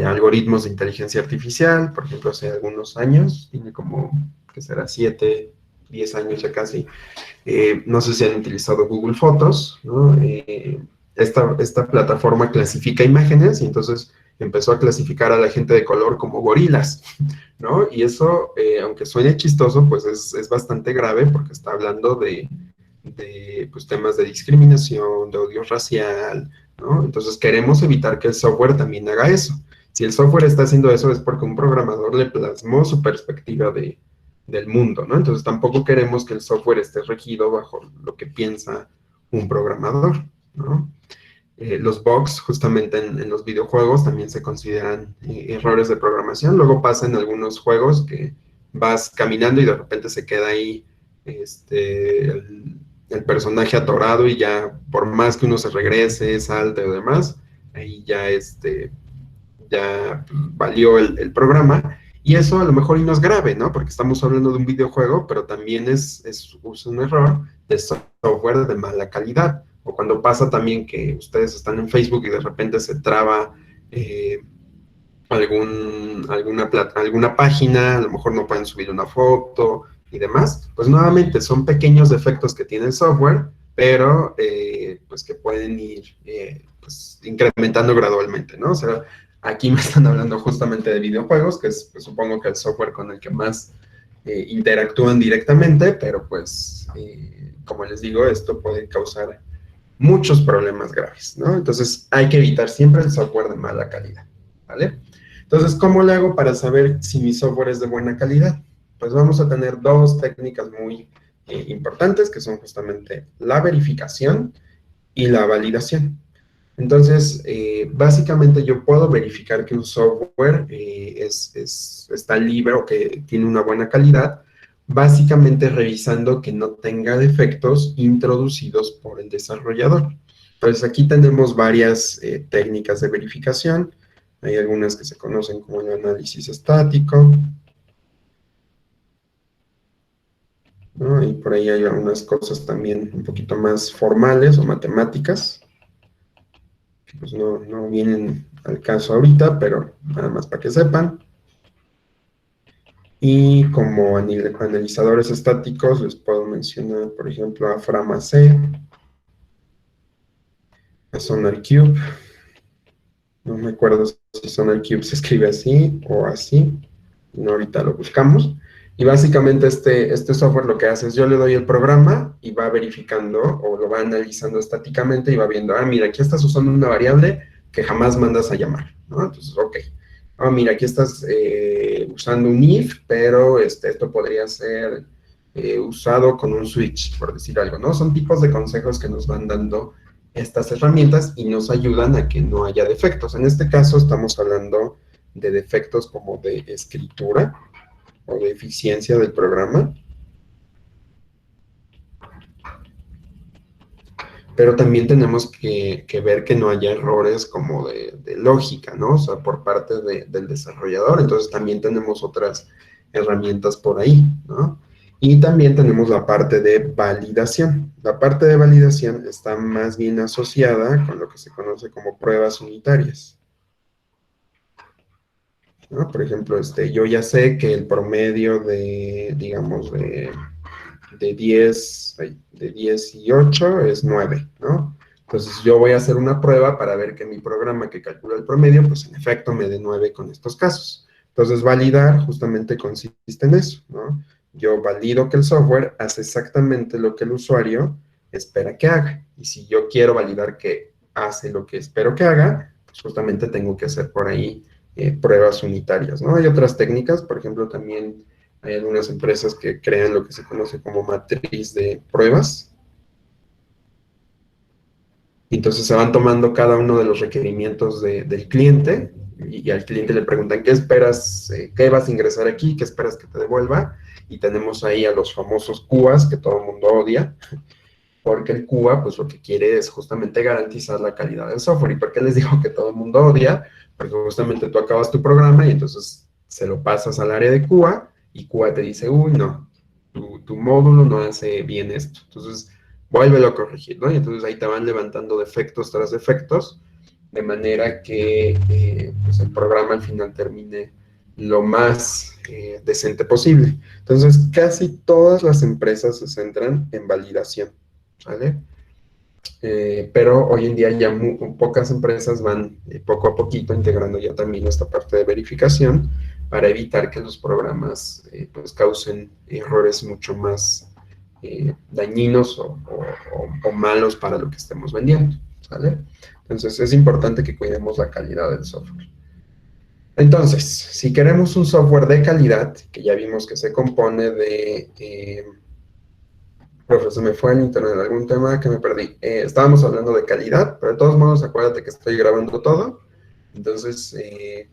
algoritmos de inteligencia artificial, por ejemplo, hace algunos años, tiene como, ¿qué será? 7, 10 años ya casi. No sé si han utilizado Google Fotos, ¿no? Esta plataforma clasifica imágenes y entonces empezó a clasificar a la gente de color como gorilas, ¿no? Y eso, aunque suene chistoso, pues es bastante grave porque está hablando de pues, temas de discriminación, de odio racial, ¿no? Entonces queremos evitar que el software también haga eso. Si el software está haciendo eso es porque un programador le plasmó su perspectiva del mundo, ¿no? Entonces tampoco queremos que el software esté regido bajo lo que piensa un programador, ¿no? Los bugs, justamente en los videojuegos, también se consideran errores de programación. Luego pasa en algunos juegos que vas caminando y de repente se queda ahí el personaje atorado y ya, por más que uno se regrese, salte o demás, ahí ya, ya valió el programa. Y eso a lo mejor y no es grave, ¿no? Porque estamos hablando de un videojuego, pero también es un error de software de mala calidad. O cuando pasa también que ustedes están en Facebook y de repente se traba alguna página, a lo mejor no pueden subir una foto y demás, pues nuevamente son pequeños defectos que tiene el software, pero pues que pueden ir pues, incrementando gradualmente, ¿no? O sea, aquí me están hablando justamente de videojuegos, que es pues, supongo que el software con el que más interactúan directamente, pero pues, como les digo, esto puede causar muchos problemas graves, ¿no? Entonces, hay que evitar siempre el software de mala calidad, ¿vale? Entonces, ¿cómo le hago para saber si mi software es de buena calidad? Pues vamos a tener dos técnicas muy importantes, que son justamente la verificación y la validación. Entonces, básicamente yo puedo verificar que un software está libre o que tiene una buena calidad, básicamente revisando que no tenga defectos introducidos por el desarrollador. Entonces, aquí tenemos varias técnicas de verificación. Hay algunas que se conocen como el análisis estático, ¿no? Y por ahí hay algunas cosas también un poquito más formales o matemáticas, que pues no vienen al caso ahorita, pero nada más para que sepan. Y como analizadores estáticos les puedo mencionar, por ejemplo, a Frama-C, a SonarQube. No me acuerdo si SonarQube se escribe así o así. No, ahorita lo buscamos. Y básicamente este software lo que hace es yo le doy el programa y va verificando o lo va analizando estáticamente y va viendo, mira, aquí estás usando una variable que jamás mandas a llamar, ¿no? Entonces, ok. Mira, aquí estás usando un if, pero esto podría ser usado con un switch, por decir algo, ¿no? Son tipos de consejos que nos van dando estas herramientas y nos ayudan a que no haya defectos. En este caso estamos hablando de defectos como de escritura o de eficiencia del programa. Pero también tenemos que ver que no haya errores como de lógica, ¿no? O sea, por parte del desarrollador. Entonces también tenemos otras herramientas por ahí, ¿no? Y también tenemos la parte de validación. La parte de validación está más bien asociada con lo que se conoce como pruebas unitarias, ¿no? Por ejemplo, yo ya sé que el promedio digamos, de 10 y 8 es 9, ¿no? Entonces yo voy a hacer una prueba para ver que mi programa que calcula el promedio, pues en efecto me dé 9 con estos casos. Entonces validar justamente consiste en eso, ¿no? Yo valido que el software hace exactamente lo que el usuario espera que haga. Y si yo quiero validar que hace lo que espero que haga, pues justamente tengo que hacer por ahí pruebas unitarias, ¿no? Hay otras técnicas, por ejemplo, también hay algunas empresas que crean lo que se conoce como matriz de pruebas. Entonces se van tomando cada uno de los requerimientos del cliente y al cliente le preguntan, ¿qué esperas? ¿Qué vas a ingresar aquí? ¿Qué esperas que te devuelva? Y tenemos ahí a los famosos QAs que todo el mundo odia, porque el QA pues lo que quiere es justamente garantizar la calidad del software. ¿Y por qué les digo que todo el mundo odia? Porque justamente tú acabas tu programa y entonces se lo pasas al área de QA y QA te dice, uy, no, tu módulo no hace bien esto. Entonces, vuélvelo a corregir, ¿no? Y entonces ahí te van levantando defectos tras defectos, de manera que pues el programa al final termine lo más decente posible. Entonces, casi todas las empresas se centran en validación, ¿vale? Pero hoy en día ya pocas empresas van poco a poquito integrando ya también esta parte de verificación para evitar que los programas pues causen errores mucho más dañinos o malos para lo que estemos vendiendo, ¿vale? Entonces es importante que cuidemos la calidad del software. Entonces, si queremos un software de calidad, que ya vimos que se compone de... profe, se me fue en internet algún tema que me perdí. Estábamos hablando de calidad, pero de todos modos acuérdate que estoy grabando todo. Entonces,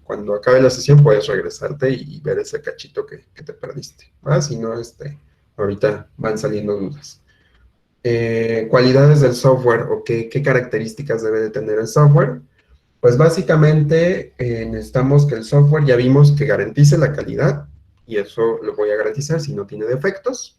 cuando acabe la sesión puedes regresarte y ver ese cachito que te perdiste, ¿va? Si no, ahorita van saliendo dudas. Cualidades del software o qué características debe de tener el software. Pues básicamente necesitamos que el software, ya vimos que garantice la calidad, y eso lo voy a garantizar si no tiene defectos.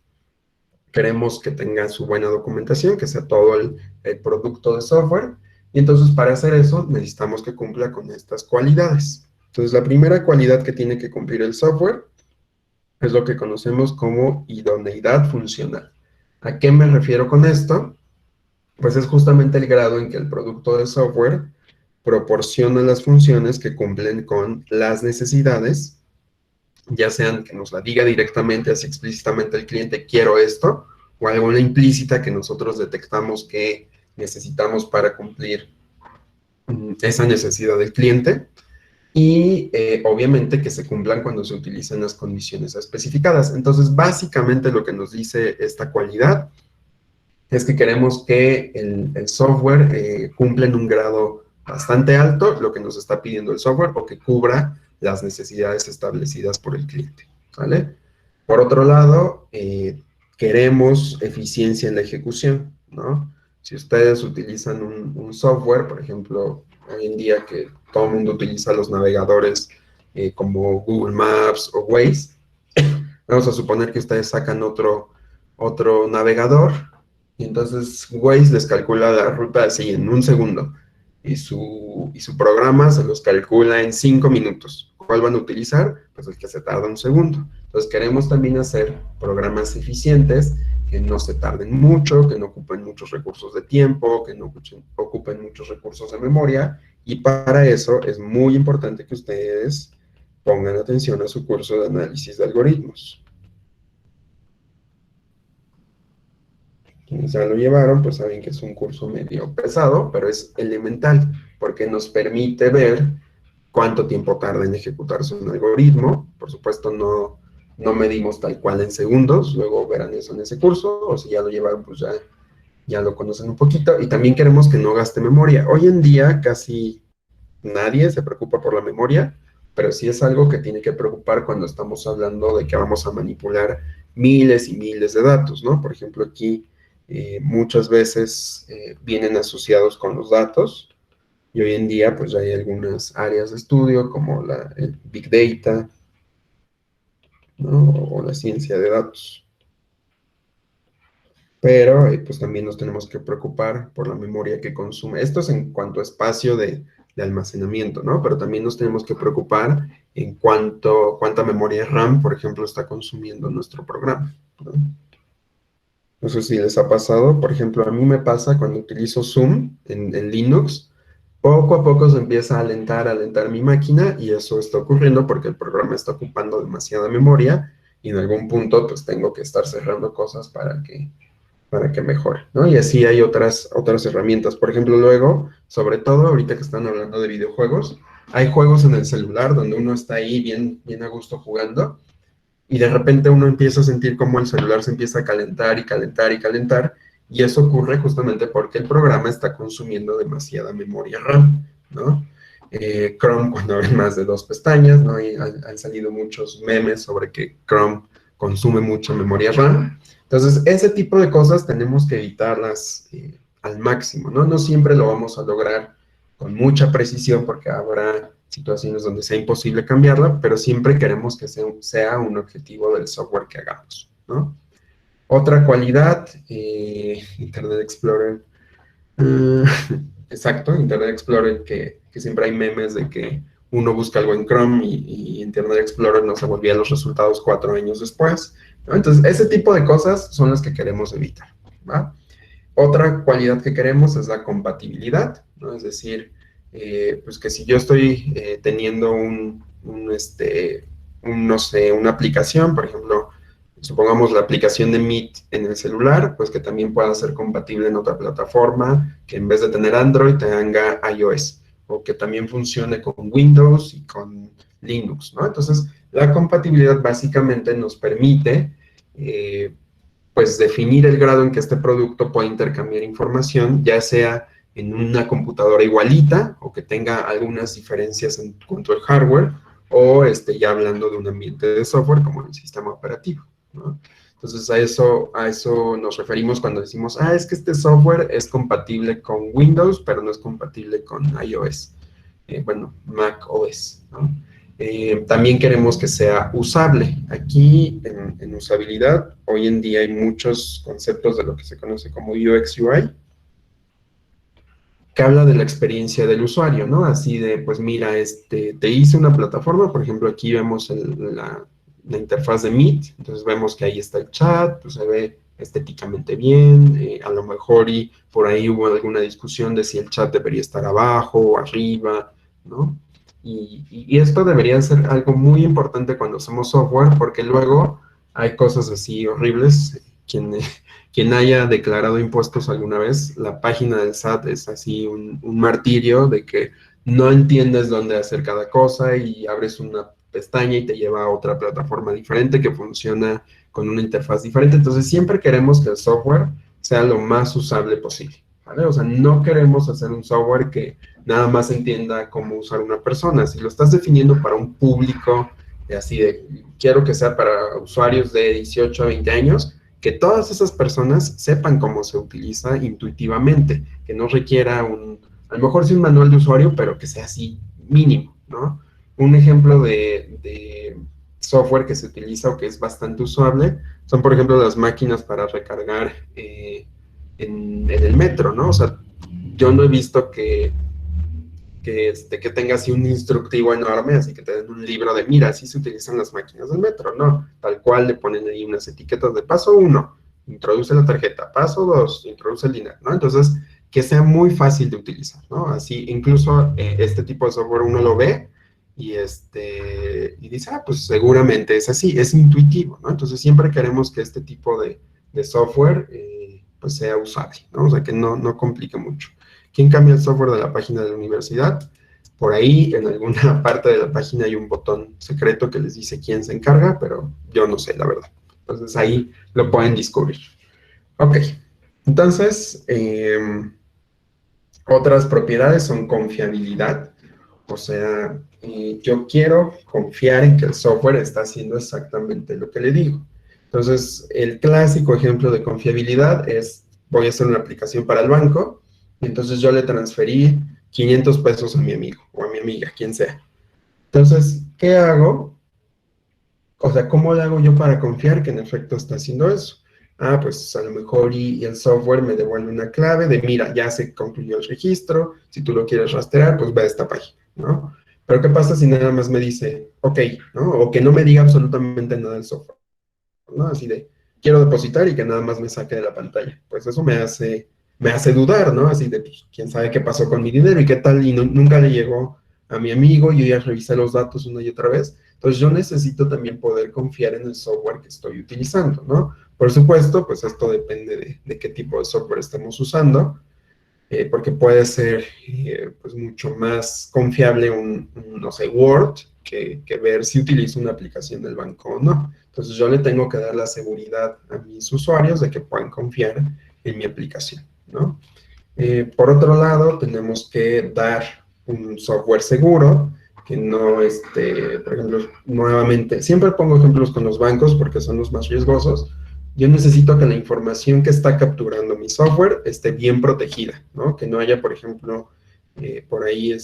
Queremos que tenga su buena documentación, que sea todo el producto de software, y entonces para hacer eso necesitamos que cumpla con estas cualidades. Entonces la primera cualidad que tiene que cumplir el software es lo que conocemos como idoneidad funcional. ¿A qué me refiero con esto? Pues es justamente el grado en que el producto de software proporciona las funciones que cumplen con las necesidades, ya sean que nos la diga directamente, así explícitamente el cliente, quiero esto, o alguna implícita que nosotros detectamos que necesitamos para cumplir esa necesidad del cliente, y obviamente que se cumplan cuando se utilizan las condiciones especificadas. Entonces, básicamente lo que nos dice esta cualidad es que queremos que el software cumpla en un grado bastante alto lo que nos está pidiendo el software, o que cubra las necesidades establecidas por el cliente, ¿vale? Por otro lado, queremos eficiencia en la ejecución, ¿no? Si ustedes utilizan un software, por ejemplo, hoy en día que todo el mundo utiliza los navegadores como Google Maps o Waze, vamos a suponer que ustedes sacan otro navegador, y entonces Waze les calcula la ruta así en 1 segundo, y su programa se los calcula en 5 minutos. ¿Cuál van a utilizar? Pues el que se tarda 1 segundo. Entonces queremos también hacer programas eficientes que no se tarden mucho, que no ocupen muchos recursos de tiempo, que no ocupen muchos recursos de memoria, y para eso es muy importante que ustedes pongan atención a su curso de análisis de algoritmos. Quienes ya lo llevaron, pues saben que es un curso medio pesado, pero es elemental, porque nos permite ver cuánto tiempo tarda en ejecutarse un algoritmo. Por supuesto, no medimos tal cual en segundos, luego verán eso en ese curso, o si ya lo llevaron, pues ya lo conocen un poquito. Y también queremos que no gaste memoria. Hoy en día casi nadie se preocupa por la memoria, pero sí es algo que tiene que preocupar cuando estamos hablando de que vamos a manipular miles y miles de datos, ¿no? Por ejemplo, aquí muchas veces vienen asociados con los datos, y hoy en día pues ya hay algunas áreas de estudio como el Big Data, ¿no? O la ciencia de datos. Pero pues también nos tenemos que preocupar por la memoria que consume. Esto es en cuanto a espacio de almacenamiento, ¿no? Pero también nos tenemos que preocupar en cuánta memoria RAM, por ejemplo, está consumiendo nuestro programa, ¿no? No sé si les ha pasado, por ejemplo, a mí me pasa cuando utilizo Zoom en Linux, poco a poco se empieza a alentar mi máquina, y eso está ocurriendo porque el programa está ocupando demasiada memoria, y en algún punto pues tengo que estar cerrando cosas para que mejore, ¿no? Y así hay otras herramientas. Por ejemplo, luego, sobre todo ahorita que están hablando de videojuegos, hay juegos en el celular donde uno está ahí bien a gusto jugando, y de repente uno empieza a sentir como el celular se empieza a calentar y calentar y calentar, y eso ocurre justamente porque el programa está consumiendo demasiada memoria RAM, ¿no? Chrome, cuando abre más de 2 pestañas, ¿no? Y han salido muchos memes sobre que Chrome consume mucha memoria RAM. Entonces, ese tipo de cosas tenemos que evitarlas al máximo, ¿no? No siempre lo vamos a lograr con mucha precisión, porque habrá situaciones donde sea imposible cambiarla, pero siempre queremos que sea un objetivo del software que hagamos, ¿no? Otra cualidad, Internet Explorer. Exacto, Internet Explorer, que siempre hay memes de que uno busca algo en Chrome y Internet Explorer nos devolvía los resultados 4 años después, ¿no? Entonces, ese tipo de cosas son las que queremos evitar, ¿va? Otra cualidad que queremos es la compatibilidad, ¿no? Es decir, pues que si yo estoy teniendo no sé, una aplicación, por ejemplo, supongamos la aplicación de Meet en el celular, pues que también pueda ser compatible en otra plataforma, que en vez de tener Android tenga iOS, o que también funcione con Windows y con Linux, ¿no? Entonces, la compatibilidad básicamente nos permite, pues, definir el grado en que este producto puede intercambiar información, ya sea en una computadora igualita, o que tenga algunas diferencias en cuanto al hardware, o ya hablando de un ambiente de software como el sistema operativo, ¿no? Entonces, a eso nos referimos cuando decimos, es que este software es compatible con Windows, pero no es compatible con iOS, bueno, Mac OS, ¿no? También queremos que sea usable. Aquí, en usabilidad, hoy en día hay muchos conceptos de lo que se conoce como UX UI, que habla de la experiencia del usuario, ¿no? Así de, pues mira, te hice una plataforma, por ejemplo, aquí vemos la interfaz de Meet, entonces vemos que ahí está el chat, pues se ve estéticamente bien, a lo mejor y por ahí hubo alguna discusión de si el chat debería estar abajo o arriba, ¿no? Y esto debería ser algo muy importante cuando hacemos software, porque luego hay cosas así horribles. Quien haya declarado impuestos alguna vez, la página del SAT es así un martirio de que no entiendes dónde hacer cada cosa y abres una pestaña y te lleva a otra plataforma diferente que funciona con una interfaz diferente. Entonces, siempre queremos que el software sea lo más usable posible, ¿vale? O sea, no queremos hacer un software que nada más entienda cómo usar una persona. Si lo estás definiendo para un público así de, quiero que sea para usuarios de 18 a 20 años, que todas esas personas sepan cómo se utiliza intuitivamente, que no requiera a lo mejor sí un manual de usuario, pero que sea así mínimo, ¿no? Un ejemplo de software que se utiliza o que es bastante usable son, por ejemplo, las máquinas para recargar en el metro, ¿no? O sea, yo no he visto que tenga así un instructivo enorme, así que te den un libro de, mira, así se utilizan las máquinas del metro, no, tal cual le ponen ahí unas etiquetas de paso 1, introduce la tarjeta, paso 2, introduce el dinero, ¿no? Entonces, que sea muy fácil de utilizar, ¿no? Así, incluso este tipo de software uno lo ve y dice, pues seguramente es así, es intuitivo, ¿no? Entonces, siempre queremos que este tipo de software, pues sea usable, ¿no? O sea, que no complique mucho. ¿Quién cambia el software de la página de la universidad? Por ahí, en alguna parte de la página hay un botón secreto que les dice quién se encarga, pero yo no sé, la verdad. Entonces, ahí lo pueden descubrir. Ok, entonces, otras propiedades son confiabilidad. O sea, yo quiero confiar en que el software está haciendo exactamente lo que le digo. Entonces, el clásico ejemplo de confiabilidad es, voy a hacer una aplicación para el banco, y entonces yo le transferí 500 pesos a mi amigo o a mi amiga, quien sea. Entonces, ¿qué hago? O sea, ¿cómo le hago yo para confiar que en efecto está haciendo eso? Pues a lo mejor y el software me devuelve una clave de, mira, ya se concluyó el registro, si tú lo quieres rastrear, pues ve a esta página, ¿no? Pero ¿qué pasa si nada más me dice, ok, ¿no? O que no me diga absolutamente nada del software, ¿no? Así de, quiero depositar y que nada más me saque de la pantalla. Pues eso me hace dudar, ¿no? Así de, pues, quién sabe qué pasó con mi dinero y qué tal, y nunca le llegó a mi amigo, yo ya revisé los datos una y otra vez. Entonces, yo necesito también poder confiar en el software que estoy utilizando, ¿no? Por supuesto, pues esto depende de qué tipo de software estemos usando, porque puede ser, pues, mucho más confiable no sé, Word, que ver si utilizo una aplicación del banco o no. Entonces, yo le tengo que dar la seguridad a mis usuarios de que puedan confiar en mi aplicación, ¿no? Por otro lado, tenemos que dar un software seguro, que no, por ejemplo, nuevamente, siempre pongo ejemplos con los bancos porque son los más riesgosos. Yo necesito que la información que está capturando mi software esté bien protegida, ¿no? Que no haya, por ejemplo, por ahí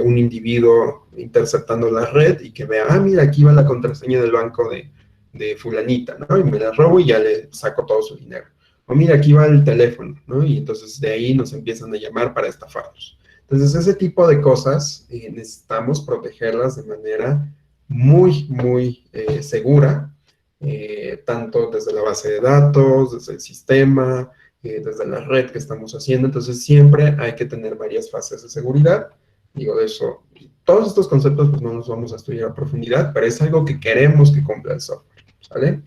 un individuo interceptando la red y que vea, mira, aquí va la contraseña del banco de fulanita, ¿no? Y me la robo y ya le saco todo su dinero. O mira, aquí va el teléfono, ¿no? Y entonces de ahí nos empiezan a llamar para estafarnos. Entonces, ese tipo de cosas necesitamos protegerlas de manera muy, muy segura, tanto desde la base de datos, desde el sistema, desde la red que estamos haciendo. Entonces, siempre hay que tener varias fases de seguridad. Digo, de eso, todos estos conceptos pues no los vamos a estudiar a profundidad, pero es algo que queremos que cumpla el software, ¿vale?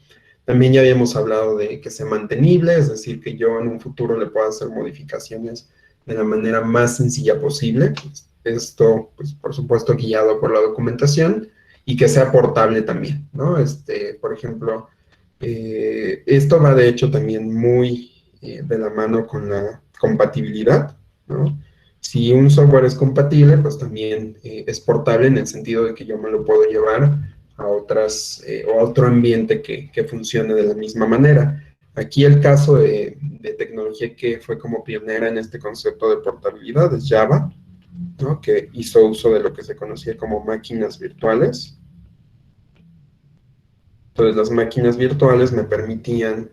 También ya habíamos hablado de que sea mantenible, es decir, que yo en un futuro le pueda hacer modificaciones de la manera más sencilla posible. Esto, pues, por supuesto, guiado por la documentación, y que sea portable también, ¿no? Por ejemplo, esto va de hecho también muy de la mano con la compatibilidad, ¿no? Si un software es compatible, pues también es portable en el sentido de que yo me lo puedo llevar a otras, o a otro ambiente que funcione de la misma manera. Aquí el caso de tecnología que fue como pionera en este concepto de portabilidad es Java, ¿no? Que hizo uso de lo que se conocía como máquinas virtuales. Entonces, las máquinas virtuales me permitían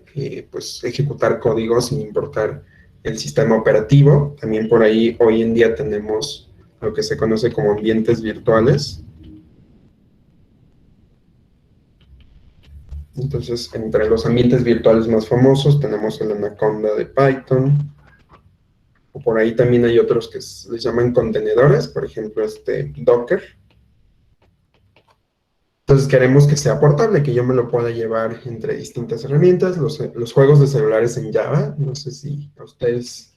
pues, ejecutar código sin importar el sistema operativo. También por ahí, hoy en día tenemos lo que se conoce como ambientes virtuales. Entonces, entre los ambientes virtuales más famosos tenemos el Anaconda de Python. O por ahí también hay otros que les llaman contenedores, por ejemplo, Docker. Entonces queremos que sea portable, que yo me lo pueda llevar entre distintas herramientas. Los juegos de celulares en Java, no sé si a ustedes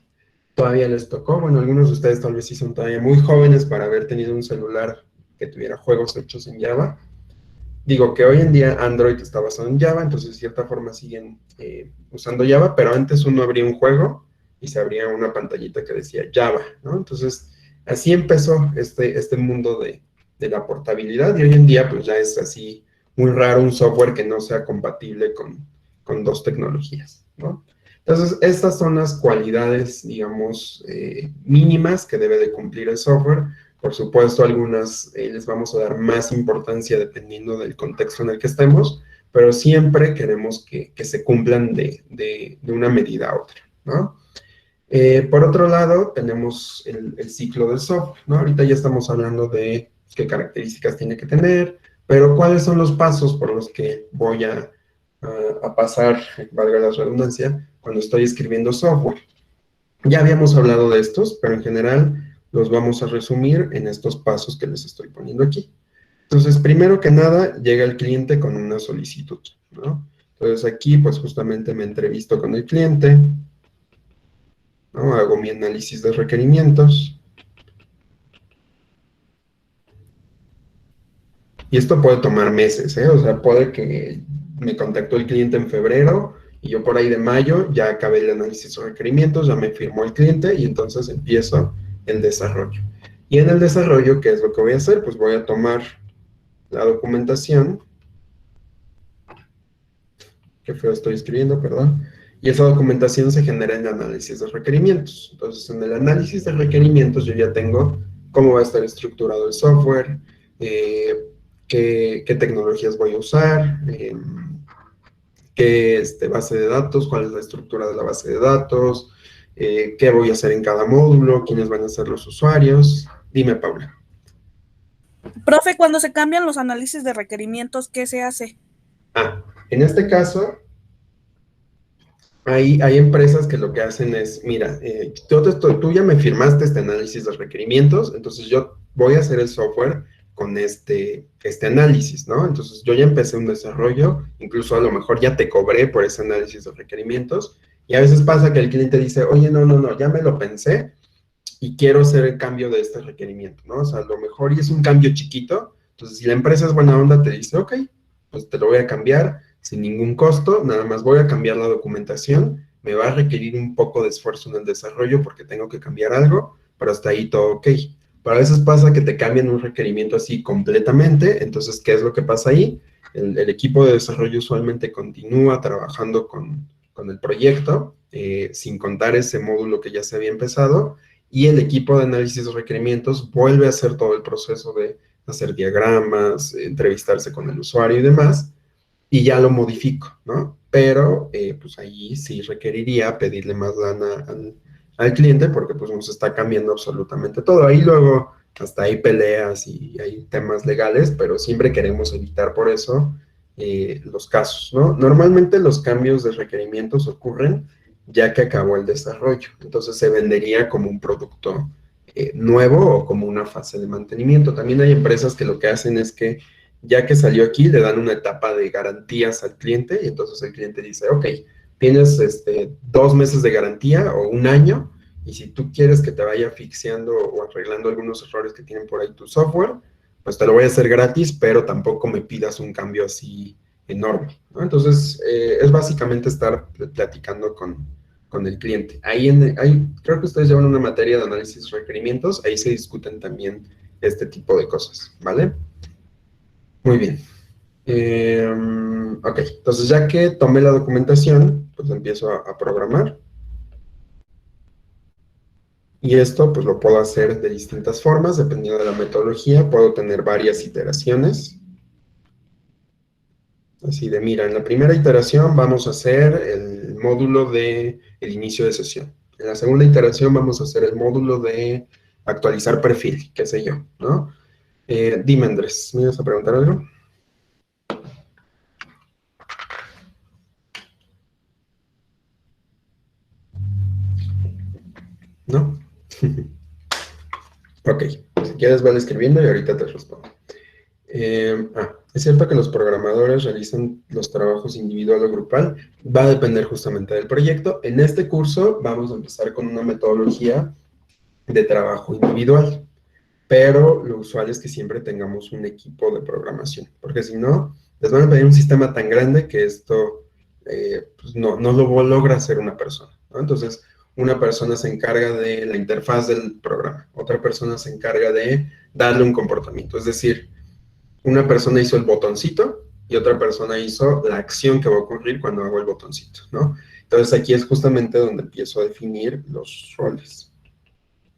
todavía les tocó. Bueno, algunos de ustedes tal vez sí son todavía muy jóvenes para haber tenido un celular que tuviera juegos hechos en Java. Digo que hoy en día Android está basado en Java, entonces de cierta forma siguen usando Java, pero antes uno abría un juego y se abría una pantallita que decía Java, ¿no? Entonces, así empezó este mundo de la portabilidad, y hoy en día pues ya es así muy raro un software que no sea compatible con dos tecnologías, ¿no? Entonces, estas son las cualidades, digamos, mínimas que debe de cumplir el software. Por supuesto, algunas les vamos a dar más importancia dependiendo del contexto en el que estemos, pero siempre queremos que se cumplan de una medida a otra, ¿no? Por otro lado, tenemos el ciclo del software, ¿no? Ahorita ya estamos hablando de qué características tiene que tener, pero cuáles son los pasos por los que voy a pasar, valga la redundancia, cuando estoy escribiendo software. Ya habíamos hablado de estos, pero en general los vamos a resumir en estos pasos que les estoy poniendo aquí. Entonces, primero que nada, llega el cliente con una solicitud, ¿no? Entonces aquí, pues justamente me entrevisto con el cliente, ¿no? Hago mi análisis de requerimientos. Y esto puede tomar meses, ¿eh? O sea, puede que me contactó el cliente en febrero y yo por ahí de mayo ya acabé el análisis de requerimientos, ya me firmó el cliente y entonces empiezo el desarrollo. Y en el desarrollo, ¿qué es lo que voy a hacer? Pues voy a tomar la documentación, que feo estoy escribiendo, perdón, y esa documentación se genera en el análisis de requerimientos. Entonces, en el análisis de requerimientos yo ya tengo cómo va a estar estructurado el software, qué tecnologías voy a usar, qué base de datos, cuál es la estructura de la base de datos, qué voy a hacer en cada módulo, quiénes van a ser los usuarios. Dime, Paula. Profe, cuando se cambian los análisis de requerimientos, ¿qué se hace? En este caso, hay empresas que lo que hacen es, mira, tú ya me firmaste este análisis de requerimientos, entonces yo voy a hacer el software con este análisis, ¿no? Entonces yo ya empecé un desarrollo, incluso a lo mejor ya te cobré por ese análisis de requerimientos, y a veces pasa que el cliente dice, oye, no, ya me lo pensé y quiero hacer el cambio de este requerimiento, ¿no? O sea, a lo mejor y es un cambio chiquito, entonces si la empresa es buena onda te dice, ok, pues te lo voy a cambiar sin ningún costo, nada más voy a cambiar la documentación, me va a requerir un poco de esfuerzo en el desarrollo porque tengo que cambiar algo, pero hasta ahí todo ok. Pero a veces pasa que te cambian un requerimiento así completamente, entonces, ¿qué es lo que pasa ahí? El equipo de desarrollo usualmente continúa trabajando con el proyecto, sin contar ese módulo que ya se había empezado, y el equipo de análisis de requerimientos vuelve a hacer todo el proceso de hacer diagramas, entrevistarse con el usuario y demás, y ya lo modifico, ¿no? Pero, pues ahí sí requeriría pedirle más lana al cliente porque pues nos está cambiando absolutamente todo. Ahí luego hasta hay peleas y hay temas legales, pero siempre queremos evitar por eso los casos, ¿no? Normalmente los cambios de requerimientos ocurren ya que acabó el desarrollo, entonces se vendería como un producto nuevo o como una fase de mantenimiento. También hay empresas que lo que hacen es que ya que salió aquí, le dan una etapa de garantías al cliente y entonces el cliente dice, ok, tienes 2 meses de garantía o 1 año y si tú quieres que te vaya fixeando o arreglando algunos errores que tienen por ahí tu software, pues te lo voy a hacer gratis, pero tampoco me pidas un cambio así enorme, ¿no? Entonces, es básicamente estar platicando con el cliente. Ahí creo que ustedes llevan una materia de análisis de requerimientos, ahí se discuten también este tipo de cosas, ¿vale? Muy bien. Ok, entonces ya que tomé la documentación, pues empiezo a programar. Y esto pues lo puedo hacer de distintas formas, dependiendo de la metodología. Puedo tener varias iteraciones. Así de, mira, en la primera iteración vamos a hacer el módulo de el inicio de sesión. En la segunda iteración vamos a hacer el módulo de actualizar perfil, qué sé yo, ¿no? Dime, Andrés, ¿me ibas a preguntar algo? ¿No? Ok, si quieres vale escribiendo y ahorita te respondo. ¿Es cierto que los programadores realizan los trabajos individual o grupal? Va a depender justamente del proyecto. En este curso vamos a empezar con una metodología de trabajo individual, pero lo usual es que siempre tengamos un equipo de programación, porque si no, les van a pedir un sistema tan grande que esto pues no lo logra hacer una persona, ¿no? Entonces, una persona se encarga de la interfaz del programa, otra persona se encarga de darle un comportamiento, es decir, una persona hizo el botoncito y otra persona hizo la acción que va a ocurrir cuando hago el botoncito, ¿no? Entonces aquí es justamente donde empiezo a definir los roles,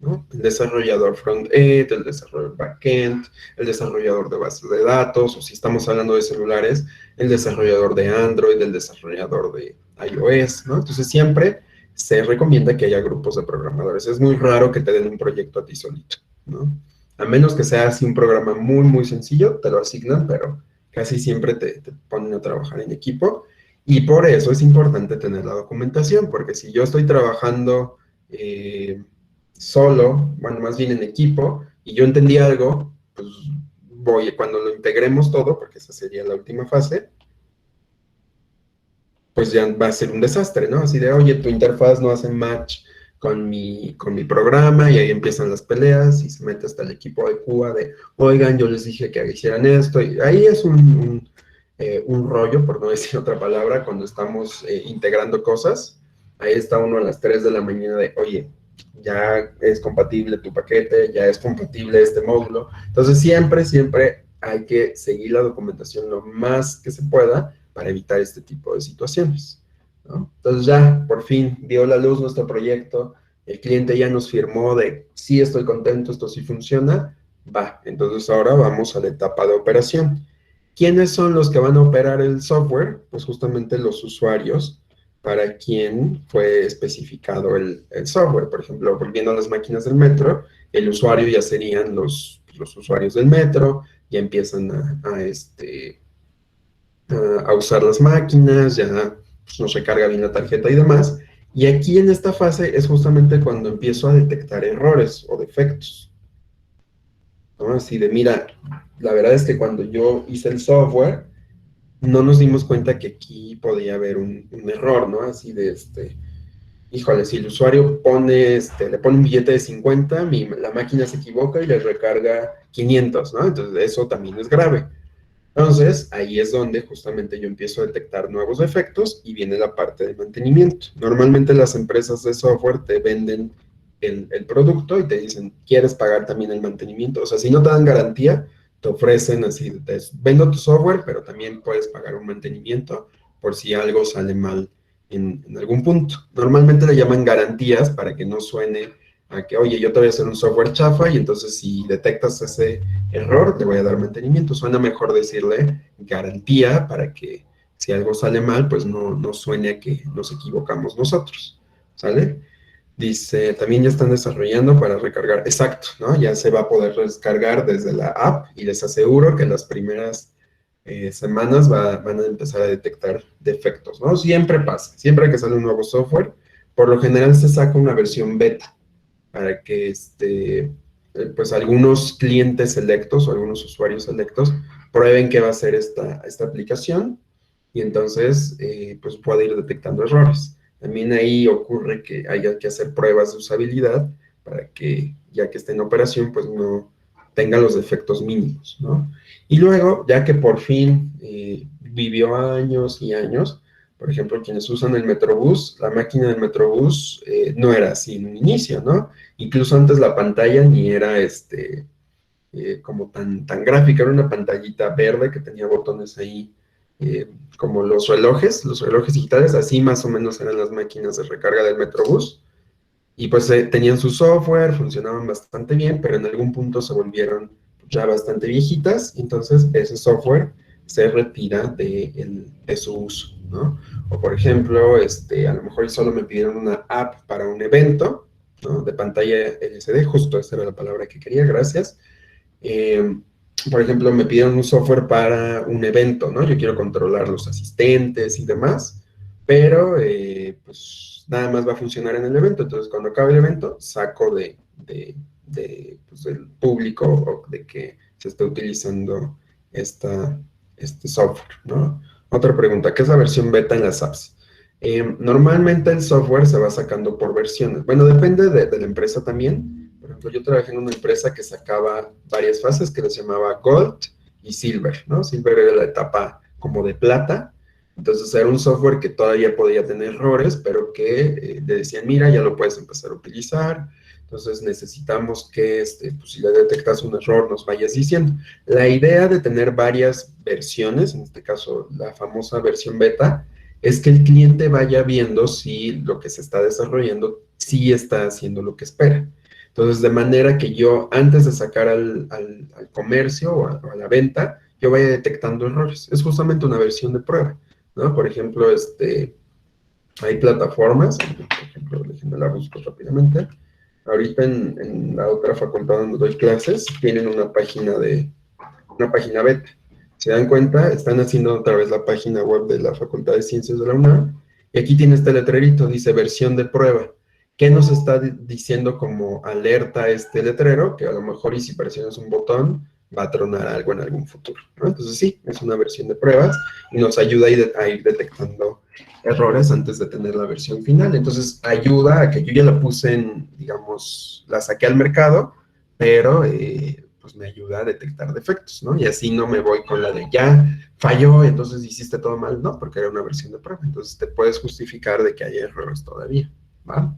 ¿no? El desarrollador front-end, el desarrollador back-end, el desarrollador de bases de datos, o si estamos hablando de celulares, el desarrollador de Android, el desarrollador de iOS, ¿no? Entonces siempre se recomienda que haya grupos de programadores. Es muy raro que te den un proyecto a ti solito, ¿no? A menos que sea así un programa muy, muy sencillo, te lo asignan, pero casi siempre te ponen a trabajar en equipo. Y por eso es importante tener la documentación, porque si yo estoy trabajando solo, bueno, más bien en equipo, y yo entendí algo, pues cuando lo integremos todo, porque esa sería la última fase, pues ya va a ser un desastre, ¿no? Así de, oye, tu interfaz no hace match con mi programa, y ahí empiezan las peleas, y se mete hasta el equipo de Cuba de, oigan, yo les dije que hicieran esto, y ahí es un rollo, por no decir otra palabra, cuando estamos integrando cosas. Ahí está uno a las 3 de la mañana de, oye, ya es compatible tu paquete, ya es compatible este módulo. Entonces siempre hay que seguir la documentación lo más que se pueda para evitar este tipo de situaciones, ¿no? Entonces ya, por fin, dio la luz nuestro proyecto, el cliente ya nos firmó de, sí estoy contento, esto sí funciona, va. Entonces ahora vamos a la etapa de operación. ¿Quiénes son los que van a operar el software? Pues justamente los usuarios para quien fue especificado el software. Por ejemplo, volviendo a las máquinas del metro, el usuario ya serían los usuarios del metro, ya empiezan a usar las máquinas, ya pues, nos recarga bien la tarjeta y demás. Y aquí en esta fase es justamente cuando empiezo a detectar errores o defectos, ¿no? Así de, mira, la verdad es que cuando yo hice el software, no nos dimos cuenta que aquí podía haber un error, ¿no? Así de, híjole, si el usuario le pone un billete de 50, la máquina se equivoca y le recarga 500, ¿no? Entonces, eso también es grave. Entonces, ahí es donde justamente yo empiezo a detectar nuevos defectos y viene la parte de mantenimiento. Normalmente las empresas de software te venden el producto y te dicen, ¿quieres pagar también el mantenimiento? O sea, si no te dan garantía, te ofrecen así, vendo tu software, pero también puedes pagar un mantenimiento por si algo sale mal en algún punto. Normalmente le llaman garantías para que no suene a que, oye, yo te voy a hacer un software chafa y entonces si detectas ese error, te voy a dar mantenimiento. Suena mejor decirle garantía para que si algo sale mal, pues no suene a que nos equivocamos nosotros, ¿sale? Dice, también ya están desarrollando para recargar. Exacto, ¿no? Ya se va a poder descargar desde la app y les aseguro que las primeras semanas van a empezar a detectar defectos, ¿no? Siempre pasa, siempre que sale un nuevo software, por lo general se saca una versión beta para que pues algunos clientes selectos o algunos usuarios selectos prueben qué va a hacer esta aplicación y entonces pues puede ir detectando errores. También ahí ocurre que haya que hacer pruebas de usabilidad para que, ya que esté en operación, pues no tenga los defectos mínimos, ¿no? Y luego, ya que por fin vivió años y años, por ejemplo, quienes usan el Metrobús, la máquina del Metrobús no era así en un inicio, ¿no? Incluso antes la pantalla ni era como tan gráfica, era una pantallita verde que tenía botones ahí, como los relojes digitales, así más o menos eran las máquinas de recarga del Metrobús. Y pues tenían su software, funcionaban bastante bien, pero en algún punto se volvieron ya bastante viejitas, entonces ese software se retira de su uso, ¿no? O por ejemplo, a lo mejor solo me pidieron una app para un evento, ¿no? De pantalla LCD, justo esa era la palabra que quería, gracias. Por ejemplo, me pidieron un software para un evento, ¿no? Yo quiero controlar los asistentes y demás, pero pues nada más va a funcionar en el evento. Entonces, cuando acabe el evento, saco pues, del público o de que se está utilizando este software, ¿no? Otra pregunta, ¿qué es la versión beta en las apps? Normalmente el software se va sacando por versiones. Bueno, depende de la empresa también. Por ejemplo, yo trabajé en una empresa que sacaba varias fases que les llamaba Gold y Silver, ¿no? Silver era la etapa como de plata. Entonces era un software que todavía podía tener errores, pero que le decían, mira, ya lo puedes empezar a utilizar. Entonces necesitamos que, pues, si le detectas un error, nos vayas diciendo. La idea de tener varias versiones, en este caso la famosa versión beta, es que el cliente vaya viendo si lo que se está desarrollando sí está haciendo lo que espera. Entonces, de manera que yo, antes de sacar al comercio o a la venta, yo vaya detectando errores. Es justamente una versión de prueba, ¿no? Por ejemplo, hay plataformas, por ejemplo, déjenme la busco rápidamente. Ahorita en la otra facultad donde doy clases, tienen una página beta. Se dan cuenta, están haciendo otra vez la página web de la Facultad de Ciencias de la UNAM, y aquí tiene este letrerito, dice versión de prueba. ¿Qué nos está diciendo como alerta este letrero? Que a lo mejor, y si presionas un botón, va a tronar algo en algún futuro, ¿no? Entonces sí, es una versión de pruebas y nos ayuda a ir detectando errores antes de tener la versión final. Entonces ayuda a que yo ya la puse digamos, la saqué al mercado, pero pues me ayuda a detectar defectos, ¿no? Y así no me voy con la de ya falló, entonces hiciste todo mal, no, porque era una versión de prueba. Entonces te puedes justificar de que hay errores todavía, ¿va?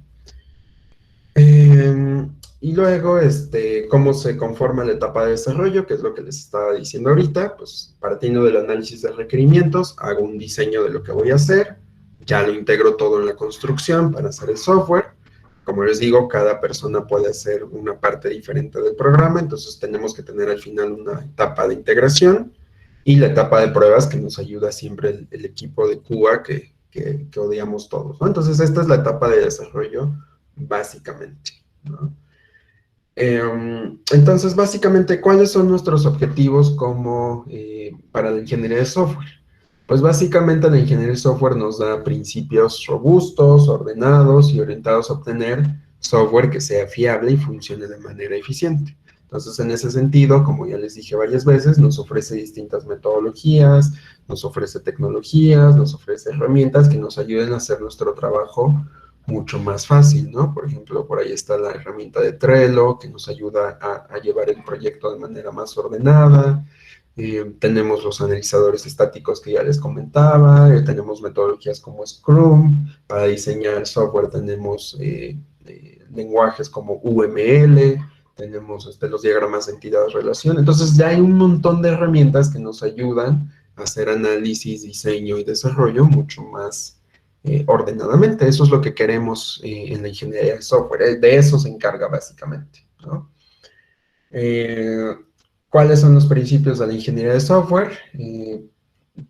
Y luego, ¿cómo se conforma la etapa de desarrollo? Que es lo que les estaba diciendo ahorita. Pues partiendo del análisis de requerimientos, hago un diseño de lo que voy a hacer, ya lo integro todo en la construcción para hacer el software. Como les digo, cada persona puede hacer una parte diferente del programa, entonces tenemos que tener al final una etapa de integración y la etapa de pruebas que nos ayuda siempre el equipo de QA que odiamos todos, ¿no? Entonces esta es la etapa de desarrollo básicamente, ¿no? Entonces, básicamente, ¿cuáles son nuestros objetivos para la ingeniería de software? Pues básicamente la ingeniería de software nos da principios robustos, ordenados y orientados a obtener software que sea fiable y funcione de manera eficiente. Entonces, en ese sentido, como ya les dije varias veces, nos ofrece distintas metodologías, nos ofrece tecnologías, nos ofrece herramientas que nos ayuden a hacer nuestro trabajo mucho más fácil, ¿no? Por ejemplo, por ahí está la herramienta de Trello, que nos ayuda a llevar el proyecto de manera más ordenada. Tenemos los analizadores estáticos que ya les comentaba, tenemos metodologías como Scrum, para diseñar software tenemos lenguajes como UML, tenemos los diagramas de entidad-relación. Entonces ya hay un montón de herramientas que nos ayudan a hacer análisis, diseño y desarrollo mucho más ordenadamente. Eso es lo que queremos en la ingeniería de software. De eso se encarga básicamente, ¿no? ¿Cuáles son los principios de la ingeniería de software?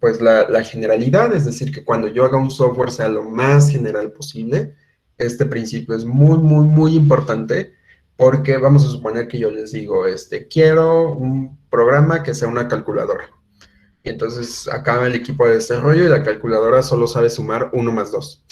Pues la generalidad, es decir, que cuando yo haga un software sea lo más general posible, este principio es muy, muy, muy importante, porque vamos a suponer que yo les digo, quiero un programa que sea una calculadora. Y entonces acá el equipo de desarrollo y la calculadora solo sabe sumar 1 más 2.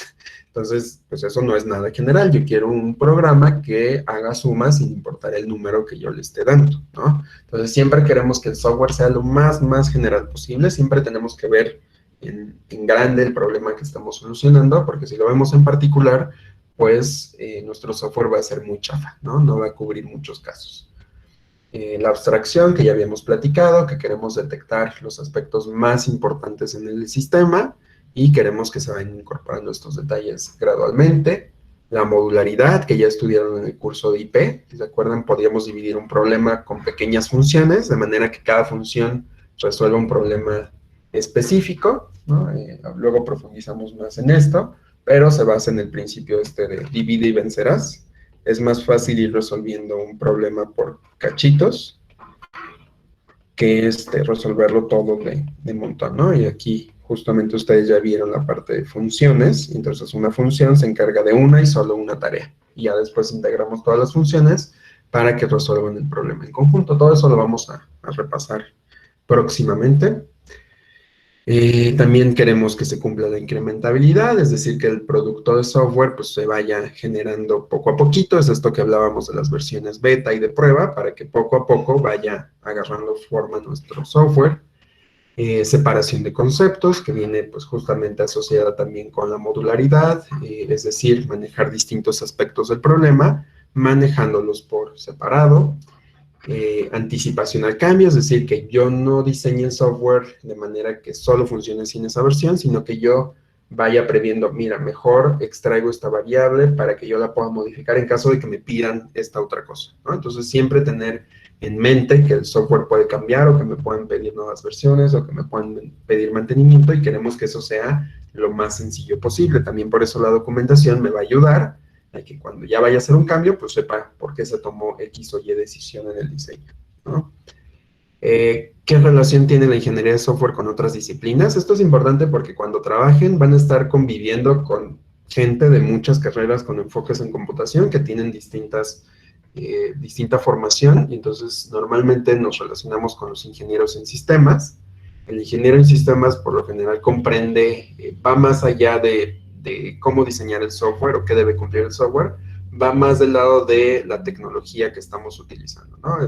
Entonces, pues eso no es nada general. Yo quiero un programa que haga sumas sin importar el número que yo le esté dando, ¿no? Entonces, siempre queremos que el software sea lo más general posible. Siempre tenemos que ver en grande el problema que estamos solucionando, porque si lo vemos en particular, pues nuestro software va a ser muy chafa, ¿no? No va a cubrir muchos casos. La abstracción, que ya habíamos platicado, que queremos detectar los aspectos más importantes en el sistema, y queremos que se vayan incorporando estos detalles gradualmente. La modularidad, que ya estudiaron en el curso de IP, si se acuerdan, podíamos dividir un problema con pequeñas funciones, de manera que cada función resuelva un problema específico, ¿no? Luego profundizamos más en esto, pero se basa en el principio de divide y vencerás. Es más fácil ir resolviendo un problema por cachitos que resolverlo todo de montón, ¿no? Y aquí justamente ustedes ya vieron la parte de funciones. Entonces una función se encarga de una y solo una tarea. Y ya después integramos todas las funciones para que resuelvan el problema en conjunto. Todo eso lo vamos a repasar próximamente. También queremos que se cumpla la incrementabilidad, es decir, que el producto de software pues, se vaya generando poco a poquito. Es esto que hablábamos de las versiones beta y de prueba, para que poco a poco vaya agarrando forma nuestro software. Separación de conceptos, que viene pues, justamente asociada también con la modularidad, es decir, manejar distintos aspectos del problema, manejándolos por separado. Anticipación al cambio, es decir, que yo no diseñe el software de manera que solo funcione sin esa versión, sino que yo vaya previendo, mira, mejor extraigo esta variable para que yo la pueda modificar en caso de que me pidan esta otra cosa, ¿no? Entonces, siempre tener en mente que el software puede cambiar, o que me pueden pedir nuevas versiones, o que me pueden pedir mantenimiento, y queremos que eso sea lo más sencillo posible. También por eso la documentación me va a ayudar a que cuando ya vaya a hacer un cambio, pues sepa por qué se tomó X o Y decisión en el diseño, ¿no? ¿Qué relación tiene la ingeniería de software con otras disciplinas? Esto es importante porque cuando trabajen van a estar conviviendo con gente de muchas carreras con enfoques en computación que tienen distinta formación, y entonces normalmente nos relacionamos con los ingenieros en sistemas. El ingeniero en sistemas por lo general comprende, va más allá de cómo diseñar el software o qué debe cumplir el software, va más del lado de la tecnología que estamos utilizando, ¿no?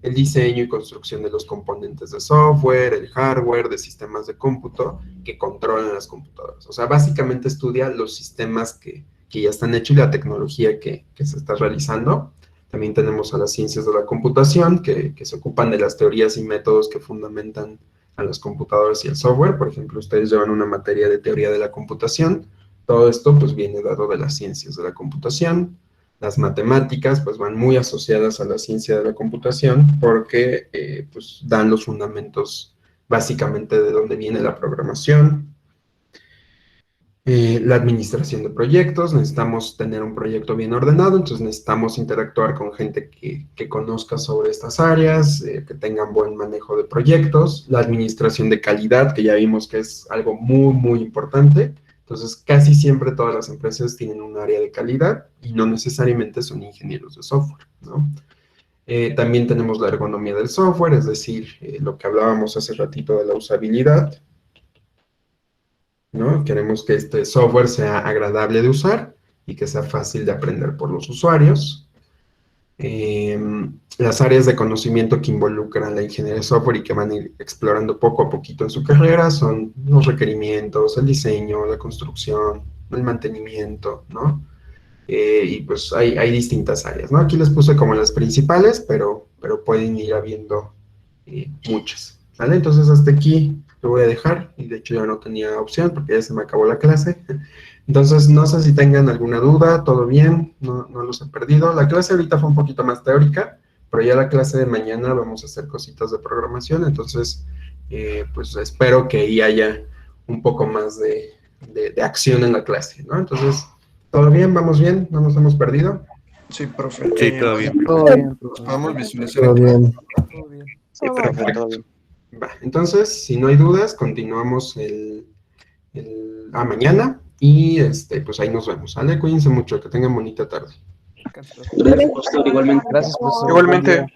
El diseño y construcción de los componentes de software, el hardware, de sistemas de cómputo que controlan las computadoras. O sea, básicamente estudia los sistemas que ya están hechos y la tecnología que se está realizando. También tenemos a las ciencias de la computación, que se ocupan de las teorías y métodos que fundamentan a las computadoras y el software. Por ejemplo, ustedes llevan una materia de teoría de la computación. Todo esto pues viene dado de las ciencias de la computación. Las matemáticas pues van muy asociadas a la ciencia de la computación porque pues dan los fundamentos básicamente de dónde viene la programación. La administración de proyectos, necesitamos tener un proyecto bien ordenado, entonces necesitamos interactuar con gente que conozca sobre estas áreas, que tengan buen manejo de proyectos. La administración de calidad, que ya vimos que es algo muy, muy importante. Entonces, casi siempre todas las empresas tienen un área de calidad y no necesariamente son ingenieros de software, ¿no? También tenemos la ergonomía del software, es decir, lo que hablábamos hace ratito de la usabilidad, ¿no? Queremos que este software sea agradable de usar y que sea fácil de aprender por los usuarios. Las áreas de conocimiento que involucran la ingeniería de software y que van a ir explorando poco a poquito en su carrera son los requerimientos, el diseño, la construcción, el mantenimiento, ¿no? Y pues hay distintas áreas, ¿no? Aquí les puse como las principales, pero pueden ir habiendo muchas, ¿vale? Entonces hasta aquí lo voy a dejar, y de hecho ya no tenía opción porque ya se me acabó la clase. Entonces, no sé si tengan alguna duda, todo bien, no los he perdido. La clase ahorita fue un poquito más teórica, pero ya la clase de mañana vamos a hacer cositas de programación, entonces, pues espero que ahí haya un poco más de acción en la clase, ¿no? Entonces, ¿todo bien? ¿Vamos bien? ¿No nos hemos perdido? Sí, profe. Sí, todo bien. Todo bien, profe. Podemos visualizar. Todo bien. Sí, perfecto. Va, entonces, si no hay dudas, continuamos el mañana y pues ahí nos vemos, ¿vale? Cuídense mucho, que tengan bonita tarde. Gracias, profesor, igualmente. Gracias, profesor. Igualmente.